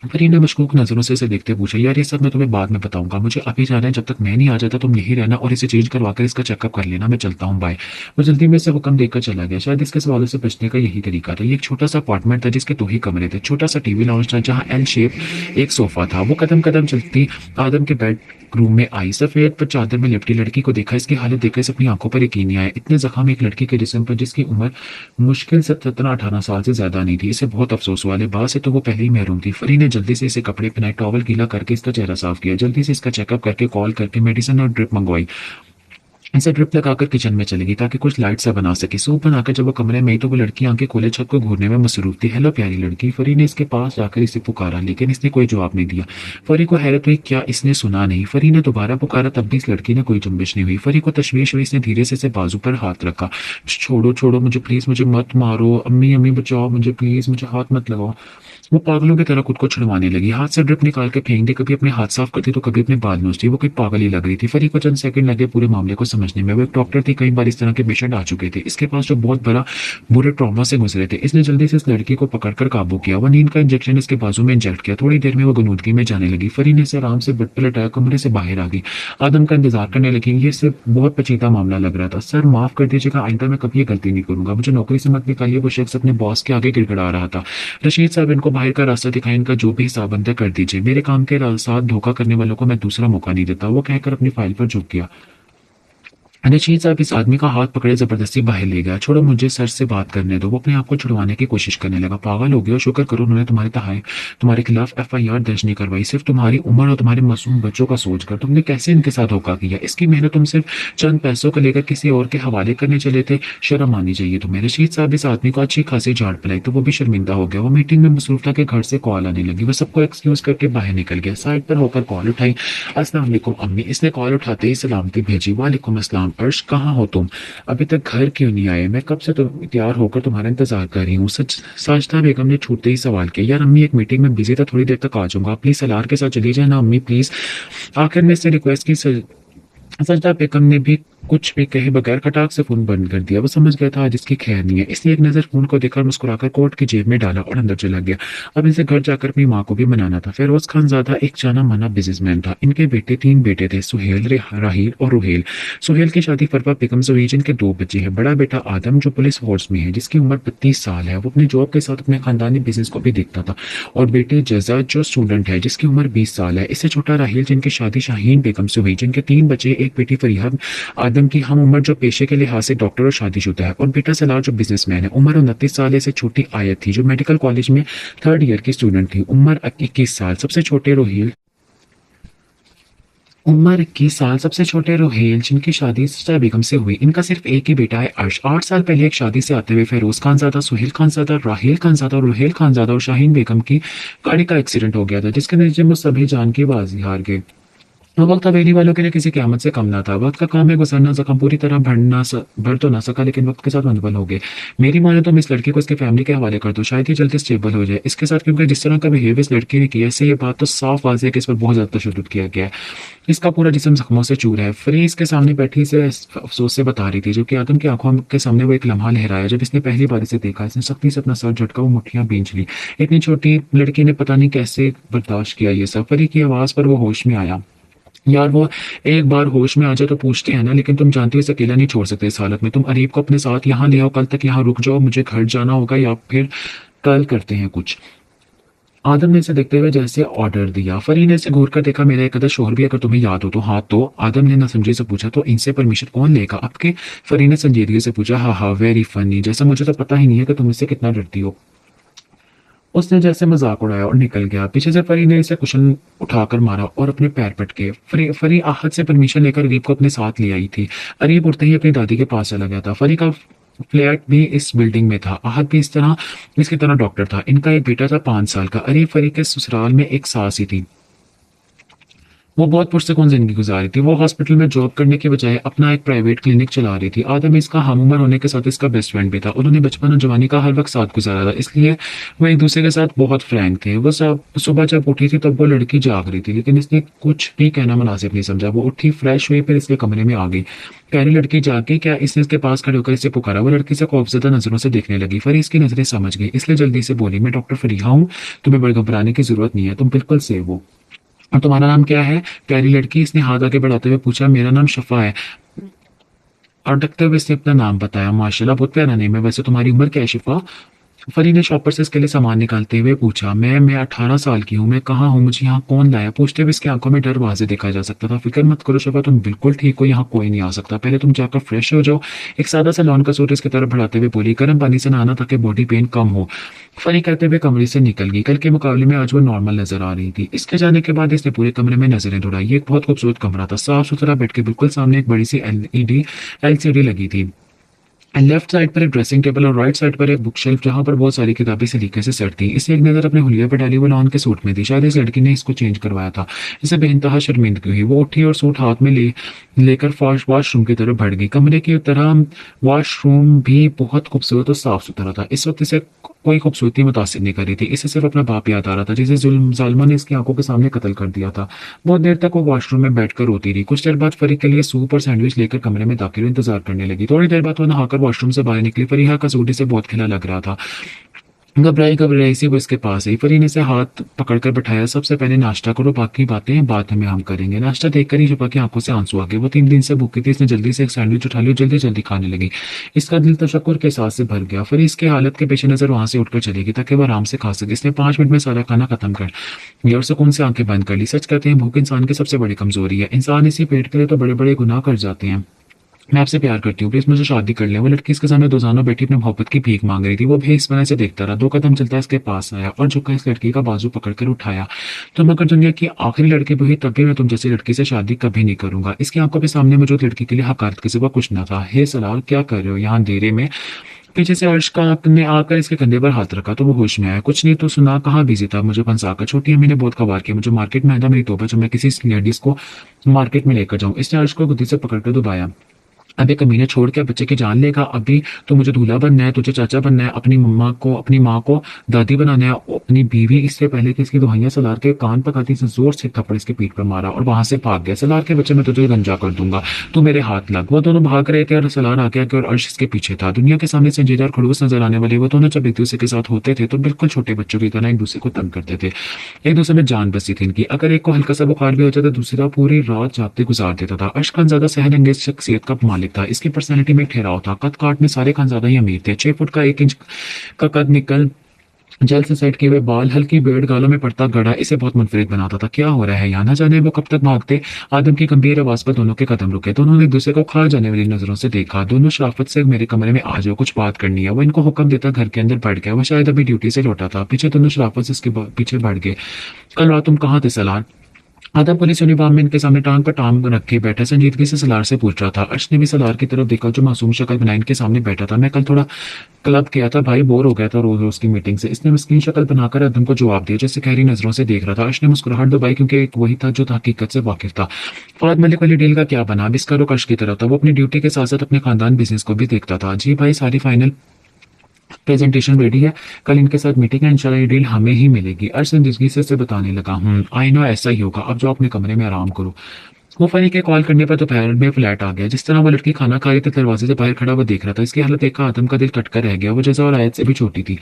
फरीद ने मशकूक नजरों से इसे देखते पूछा। यार ये सब मैं तुम्हें बाद में बताऊंगा, मुझे अभी जाना है। जब तक मैं नहीं आ जाता तुम यही रहना और इसे चेंज करवाकर इसका चेकअप कर लेना। मैं चलता हूँ, बाय। वो जल्दी में से हुक्म देकर चला गया। शायद इसके सवालों से बचने का यही तरीका था। ये एक छोटा सा अपार्टमेंट था जिसके 2 ही कमरे थे। छोटा सा टीवी लाउंज था जहाँ एल शेप एक सोफा था। वो कदम कदम चलती आदम के बेड रूम में आई। सफेद पर चादर में लिपटी लड़की को देखा। इसकी हालत देखकर इसे अपनी आंखों पर यकीन नहीं आया। इतने जख्म एक लड़की के जिस्म पर जिसकी उम्र मुश्किल से 17-18 साल से ज्यादा नहीं थी। इसे बहुत अफसोस हुआ। लिबास से तो वो पहले ही महरूम थी। फरी ने जल्दी से इसे कपड़े पहनाए, टॉवल गीला करके इसका चेहरा साफ किया, जल्दी से इसका चेकअप करके कॉल करके मेडिसिन और ड्रिप मंगवाई। ऐसे ड्रिप लगाकर किचन में चली गई ताकि कुछ लाइट सा बना सके। सूप बनाकर जब वो कमरे में आई तो वो लड़की आंखें खोले छत को घूरने में मसरूफ थी। हेलो प्यारी लड़की। फरी ने इसके पास जाकर इसे पुकारा, लेकिन इसने कोई जवाब नहीं दिया। फरी को हैरत हुई, क्या इसने सुना नहीं? फरी ने दोबारा पुकारा, तब भी इस लड़की ने कोई जुम्बिश नहीं हुई। फरी को तशवीश हुई। इसने धीरे से इसे बाजू पर हाथ रखा। छोड़ो छोड़ो मुझे प्लीज, मुझे मत मारो। अम्मी अम्मी बचाओ मुझे प्लीज, मुझे हाथ मत लगाओ। वो पागलों की तरह खुद को छुड़वाने लगी। हाथ से ड्रिप निकाल के फेंक दी, कभी अपने हाथ साफ करती तो कभी अपने बाल नोचती। वो कोई पागल ही लग रही थी। फरी को चंद सेकंड लगे पूरे मामले को समझने में। वो एक डॉक्टर थी, कई बार इस तरह के पेशेंट आ चुके थे इसके पास जो बहुत बड़ा बुरे ट्रॉमा से गुजरे थे। इसने जल्दी से इस लड़की को पकड़कर काबू किया। वो नींद का इंजेक्शन इसके बाजू में इंजेक्ट किया। थोड़ी देर में वो गनूदगी में जाने लगी। फरी ने इसे आराम से बेड पर लटाया, कमरे से बाहर आ गई। आदम का इंतजार करने लगी। ये सिर्फ बहुत पेचीदा मामला लग रहा था। सर माफ कर दीजिएगा, आइंदा मैं कभी ये गलती नहीं करूंगा, मुझे नौकरी से मत निकालिए। वो शख्स अपने बॉस के आगे गिड़गिड़ा रहा था। रशीद साहब इनको बाहर का रास्ता दिखाएं, इनका जो भी हिसाब बनता है कर दीजिए, मेरे काम के साथ धोखा करने वालों को मैं दूसरा मौका नहीं देता, वो कहकर अपनी फाइल पर झुक गया। रशीद साहब इस आदमी का हाथ पकड़े जबरदस्ती बाहर ले गया। छोड़ो, मुझे सर से बात करने दो। वो अपने आप को छुड़वाने की कोशिश करने लगा। पागल हो गया, शुक्र करो उन्होंने तुम्हारे खिलाफ एफआईआर दर्ज नहीं करवाई, सिर्फ तुम्हारी उम्र और तुम्हारे मासूम बच्चों का सोचकर। तुमने कैसे इनके साथ धोखा किया? इसकी मेहनत तुम सिर्फ चंद पैसों को लेकर किसी और के हवाले करने चले थे। शर्म आनी चाहिए तुम्हें। रशीद साहब इस आदमी को अच्छी खासी झाड़ पिलाई तो वो भी शर्मिंदा हो गया। वो मीटिंग में मसरूफ था कि घर से कॉल आने लगी। वो सबको एक्सक्यूज करके बाहर निकल गया। साइड पर होकर कॉल उठाई। अस्सलाम वालेकुम अम्मी। इसने कॉल उठाते ही सलामती भेजी। वालेकुम अस्सलाम। अर्श, कहाँ हो तुम? अभी तक घर क्यों नहीं आए? मैं कब से तैयार होकर तुम्हारा इंतजार कर रही हूँ। साजिदा बेगम ने छूटते ही सवाल किया। यार अम्मी, एक मीटिंग में बिजी था, थोड़ी देर तक आ जाऊंगा, प्लीज सलार के साथ चली जाए ना अम्मी प्लीज। आखिर में इससे रिक्वेस्ट की। सजदा बेगम ने भी कुछ भी कहे बगैर खटाक से फोन बंद कर दिया। वो समझ गया था आज इसकी खैर नहीं है, इसलिए एक नजर फोन को देखकर मुस्कुराकर कोट की जेब में डाला और अंदर चला गया। अब इसे घर जाकर अपनी माँ को भी मनाना था। फिरोज खान ज़्यादा एक जाना माना बिजनेसमैन था। इनके तीन बेटे थे, सुहेल, राहील और रुहेल। सुहेल की शादी फरवा बेगम से हुई, जिनके 2 बच्चे हैं। बड़ा बेटा आदम जो पुलिस फोर्स में है, जिसकी उम्र 32 साल है, वो अपनी जॉब के साथ अपने खानदानी बिजनेस को भी देखता था। और बेटे जजा जो स्टूडेंट है, जिसकी उम्र 20 साल है। इससे छोटा राहील, जिनकी शादी शाहीन बेगम से हुई, जिनके 3 बच्चे, एक बेटी फरीहा। आदम की हम उम्र जो पेशे के लिहाज से डॉक्टर और शादीशुदा है। और बेटा सलार जो बिजनेसमैन है, उम्र 29 साल से छोटी आयत थी, जो मेडिकल कॉलेज में 3rd ईयर की स्टूडेंट थी, उम्र 21 साल। सबसे छोटे रोहेल, उम्र 21 साल। सबसे छोटे रोहेल, जिनकी शादी सजदा बेगम से हुई। इनका सिर्फ एक ही बेटा है, अर्श। 8 साल पहले एक शादी से आते हुए फेरोज खानजादा, सुहेल खानजादा, राहील खानजादा और रुहेल खानजादा और शाहीन बेगम की गाड़ी का एक्सीडेंट हो गया था, जिसके नतीजे में सभी जान की बाजी हार गए। वो वक्त हवेली वालों के लिए किसी क़यामत से कम ना था। वक्त का काम है गुजरना, जख्म पूरी तरह भर तो ना सका, लेकिन वक्त के साथ मुंतकिल हो गए। मेरी माने तो इस लड़की को इसके फैमिली के हवाले कर दो, शायद ही जल्दी स्टेबल हो जाए इसके साथ, क्योंकि जिस तरह का बिहेव इस लड़की ने किया, इससे ये बात तो साफ वाज़ेह है कि इस पर बहुत ज़्यादा तशद्दुद किया गया है। इसका पूरा जिस्म जख्मों से चूर है। फ्री इसके सामने बैठी से अफसोस से बता रही थी, जो कि आदम की आंखों के सामने वो एक लम्हा लहराया जब इसने पहली बार इसे देखा। इसने सख्ती से अपना सर झटका, वो मुठ्ठियां भींच ली। इतनी छोटी लड़की ने पता नहीं कैसे बर्दाश्त किया ये सब। फ्री की आवाज़ पर वो होश में आया। यार वो एक बार होश में आ जाए तो पूछते हैं ना, लेकिन तुम जानती हो इसे अकेला नहीं छोड़ सकते इस हालत में। तुम अरीब को अपने साथ यहाँ ले आओ, कल तक यहाँ रुक जाओ, मुझे घर जाना होगा, या फिर कल करते हैं कुछ। आदम ने इसे देखते हुए जैसे ऑर्डर दिया। फरी ने इसे घूर कर देखा। मेरा एक अदर शोहर भी अगर तुम्हें याद हो तो हाथ दो। आदम ने नासमझी से पूछा। तो इनसे परमिशन कौन लेगा आपके? फरी ने संजीदगी से पूछा। हाँ हाँ, वेरी फनी, जैसा मुझे तो पता ही नहीं है कि तुम इससे कितना डरती हो। उसने जैसे मजाक उड़ाया और निकल गया। पीछे से फरी ने इसे कुशन उठाकर मारा और अपने पैर पटके। फरी आहत से परमिशन लेकर अरीब को अपने साथ ले आई थी। अरीब उठते ही अपनी दादी के पास चला गया था। फरी का फ्लैट भी इस बिल्डिंग में था। आहत भी इसकी तरह डॉक्टर था। इनका एक बेटा था 5 साल का। अरीब फरी के ससुराल में एक सास ही थी। वो बहुत पुरसकून जिंदगी गुजार रही थी। वो हॉस्पिटल में जॉब करने के बजाय अपना एक प्राइवेट क्लिनिक चला रही थी। आदम इसका हम उम्र होने के साथ इसका बेस्ट फ्रेंड भी था। उन्होंने बचपन और जवानी का हर वक्त साथ गुजारा था, इसलिए वो एक दूसरे के साथ बहुत फ्रैंक थे। वो सब सुबह जब उठी थी तब वो लड़की जाग रही थी, लेकिन इसने कुछ भी कहना मुनासिब नहीं समझा। वो उठी, फ्रेश हुई, फिर इसके कमरे में आ गई। प्यारी लड़की जाके क्या इसने इसके पास खड़े होकर इसे पुकारा। वो लड़की से खौफजदा नजरों से देखने लगी। फरी इसकी नजरें समझ गई, इसलिए जल्दी से बोली। मैं डॉक्टर फरीहा हूँ, तुम्हें बड़े घबराने की जरूरत नहीं है, तुम बिल्कुल सेफ हो। और तुम्हारा नाम क्या है? प्यारी लड़की, इसने हाथ आगे बढ़ाते हुए पूछा। मेरा नाम शफा है। और डकते हुए इसने अपना नाम बताया। माशाल्लाह, बहुत प्यारा नेम है। वैसे तुम्हारी उम्र क्या है शिफा? फरी ने शॉपर से इसके लिए सामान निकालते हुए पूछा। मैं 18 साल की हूँ। मैं कहाँ हूँ? मुझे यहाँ कौन लाया? पूछते हुए इसकी आंखों में डर वाजे देखा जा सकता था। फिक्र मत करो शफा, तुम बिल्कुल ठीक हो, यहाँ कोई नहीं आ सकता। पहले तुम जाकर फ्रेश हो जाओ। एक सादा सा लॉन का सूट इसकी तरफ बढ़ाते हुए बोली। गर्म पानी से नहाना ताकि बॉडी पेन कम हो। फरी कहते हुए कमरे से निकल गई। कल के मुकाबले में आज वो नॉर्मल नजर आ रही थी। इसके जाने के बाद इसने पूरे कमरे में नजरें दौड़ाई। ये एक बहुत खूबसूरत कमरा था। साफ सुथरा, बेड के बिल्कुल सामने एक बड़ी सी LCD लगी थी। लेफ्ट साइड पर एक ड्रेसिंग टेबल और राइट साइड पर एक बुक शेल्फ, जहां पर बहुत सारी किताबें सलीके से सेट थी। इसे एक नजर अपने हुलिया पर डाली। वो लॉन के सूट में थी। शायद इस लड़की ने इसको चेंज करवाया था। इसे बेइंतहा शर्मिंदगी हुई। वो उठी और सूट हाथ में लेकर वॉशरूम की तरफ बढ़ गई। कमरे की तरह वॉशरूम भी बहुत खूबसूरत और साफ सुथरा था। इस वक्त इसे कोई खूबसूरती मुतासिर नहीं कर रही थी। इसे सिर्फ अपना बाप याद आ रहा था, जिसे जालिमा ने इसकी आंखों के सामने कत्ल कर दिया था। बहुत देर तक वो वॉशरूम में बैठकर रोती रही। कुछ देर बाद फरीक के लिए सूप और सैंडविच लेकर कमरे में दाखिल इंतजार करने लगी। थोड़ी देर बाद वो नहाकर वॉशरूम से बाहर निकली। फरीहा का सूट इसे बहुत खिला लग रहा था। घबराई घबराई सी वो इसके पास आई। फरीन इसे हाथ पकड़कर बैठाया। सबसे पहले नाश्ता करो, बाकी बातें बाद में हम करेंगे। नाश्ता देखकर ही शिफा की आंखों से आंसू आ गए। वो 3 दिन से भूखी थी। इसने जल्दी से एक सैंडविच उठा लिया, जल्दी जल्दी खाने लगी। इसका दिल तशक्कुर के एहसास से भर गया। फरी इसके हालत के पेश नजर वहां से उठकर चली गई ताकि वो आराम से खा सके। इसने 5 मिनट में सारा खाना खत्म कर लिया और सुकून से आंखें बंद कर ली। सच कहते हैं भूख इंसान की सबसे बड़ी कमजोरी है। इंसान इसी पेट के लिए तो बड़े बड़े गुनाह कर जाते हैं। मैं आपसे प्यार करती हूँ, प्लीज मुझे शादी कर ले। वो लड़की इसके सामने दोजाना बैठी अपने मोहब्बत की भीख मांग रही थी। वो भी इस तरह से देखता रहा। 2 कदम चलता इसके पास आया और झुककर इस लड़की का बाजू पकड़कर उठाया। तुम अगर दुनिया की आखिरी लड़की भी हुई तब भी मैं तुम जैसी लड़की से शादी कभी नहीं करूंगा। इसकी आंखों के सामने मौजूद लड़की के लिए हकारत के सिवा कुछ न था। हे सलाल, क्या कर रहे हो यहाँ अंधेरे में? पीछे से अर्श का ने आकर इसके कंधे पर हाथ रखा तो वो होश में आया। कुछ नहीं तो सुना, कहाँ बिजी था? मुझे फंसाकर छोटी अम्मी ने बहुत कबार किया। मुझे मार्केट में आया था, मेरी तौबा जब मैं किसी लेडीज को मार्केट में लेकर जाऊं। इसने अर्श को गुद्दी से पकड़कर दबाया। अबे कमीने, छोड़ के बच्चे की जान लेगा? अभी तो मुझे दूल्हा बनना है, तुझे चाचा बनना है, अपनी मम्मा को, अपनी माँ को दादी बनाना है, अपनी बीवी। इससे पहले कि इसकी दुहाइयां सलार के कान पकाती से जोर से थप्पड़ इसके पीठ पर मारा और वहां से भाग गया। सलार के बच्चे, मैं तुझे गंजा कर दूंगा, तू मेरे हाथ लग। वो दोनों भाग रहे थे और सलार आ गया और अर्श इसके पीछे था। दुनिया के सामने संजीदा और खड़ूस नजर आने वाले वो दोनों जब एक दूसरे के साथ होते थे तो बिल्कुल छोटे बच्चों की तरह एक दूसरे को तंग करते थे। एक दूसरे में जान बसी थी इनकी। अगर एक को हल्का सा बुखार भी हो जाता, दूसरा पूरी रात जागते गुजार देता था। अर्श खान ज्यादा सहन अंगेज शख्सियत का मालिक था। इसकी पर्सनैलिटी में एक ठहराव था। कद काट में सारे खानजादा ही अमीर थे। 6 फुट का 1 इंच का कद, निकल जेल से सेट किए हुए बाल, हल्की बेड़, गालों में पड़ता गड़ा इसे बहुत मुनफरिद बनाता था। क्या हो रहा है यहाँ? ना जाने वो कब तक भागते। आदम की गंभीर आवाज पर दोनों के कदम रुके। दोनों ने एक दूसरे को खा जाने वाली नजरों से देखा। दोनों शराफत से मेरे कमरे में आ जाओ, कुछ बात करनी है। वो इनको हुक्म देता घर के अंदर बैठ गया। वो शायद अभी ड्यूटी से लौटा था। पीछे दोनों शराफत से इसके पीछे बढ़ गए। कल रात तुम कहाँ थे सलार? आधा पुलिस यूनिफॉर्म में इनके सामने टांग पर टांग रखे बैठा संजीदगी से सलार से पूछ रहा था। अर्श ने भी सलार की तरफ देखा जो मासूम शक्ल बनाए इनके सामने बैठा था। मैं कल थोड़ा क्लब किया था भाई, बोर हो गया था रोज रोज की मीटिंग से। इसने मस्कीन शक्ल बनाकर आदम को जवाब दिया जैसे गहरी नजरों से देख रहा था। अर्श ने मुस्कुराहट दबाई क्योंकि एक वही था जो हकीकत से वाकिफ था। फवाद मलिक वाली डील का क्या बना? अब इसका रुख अर्श की तरफ था। वो अपनी ड्यूटी के साथ साथ अपने खानदान बिजनेस को भी देखता था। जी भाई, सारी फाइनल प्रेजेंटेशन रेडी है, कल इनके साथ मीटिंग है, इंशाल्लाह ये डील हमें ही मिलेगी। अर्श संजीदगी से उसे बताने लगा। आई नो, ऐसा ही होगा। अब जाओ अपने कमरे में आराम करो। वो फनी के कॉल करने पर दोपहर में फ्लैट आ गया। जिस तरह वो लड़की खाना खा रही थी, दरवाजे से बाहर खड़ा वो देख रहा था। इसकी हालत देखकर आदम का दिल कटकर रह गया। वो जजा और आयत से भी छोटी थी।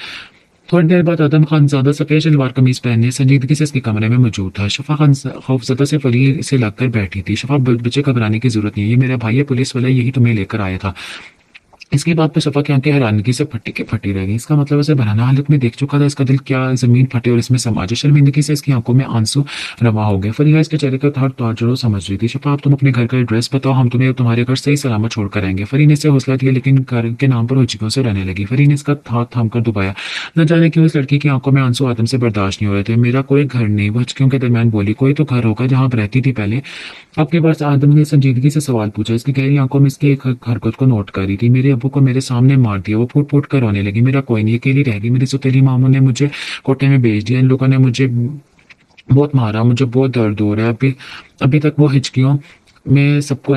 थोड़ी देर बाद आदम खान ज्यादा सफेद शलवार कमीज पहने संजीदगी से इसके कमरे में मौजूद था। शफा खान खौफजदा से फरी से लगकर बैठी थी। शफा, बच्चे घबराने की जरूरत नहीं है, ये मेरा भाई है, पुलिस वाला, यही तुम्हें लेकर आया था। इसकी बात पे शफा की आंखें हैरानगी से फटी के फटी रह गई। इसका मतलब उसे बराना हालत में देख चुका था। इसका दिल क्या जमीन फटे और इसमें समाज। शर्मिंदगी से इसकी आंखों में आंसू रवा हो गए। फरीहा इसके चेहरे का थार ताजरो समझ रही थी। शफा, आप तुम अपने घर का एड्रेस बताओ, हम तुम्हें तुम्हारे घर सही सलामत छोड़कर आएंगे। फरी ने इसे हौसला दिया लेकिन घर के नाम पर हुचकियों से रहने लगी। फरी ने इसका हाथ थाम कर दुबाया। न जाने क्यों इस लड़की की आंखों में आंसू आदम से बर्दाश्त नहीं हो रहे थे। मेरा कोई घर नहीं, वो हिचकियों के दरमियान बोली। कोई तो घर होगा जहां आप रहती थी पहले। अब के बाद आदम ने संजीदगी से सवाल पूछा। इसकी गहरी आंखों में इसकी एक हरकत को नोट करी थी। मेरे अब्बू को मेरे सामने मार दिया। वो फूट फूट कर रोने लगी। मेरा कोई नहीं, अकेली रह गई। मेरी सुतेली मामू ने मुझे कोटे में भेज दिया। इन लोगों ने मुझे बहुत मारा, मुझे बहुत दर्द हो रहा है। अभी अभी तक वो हिचकियों में सबको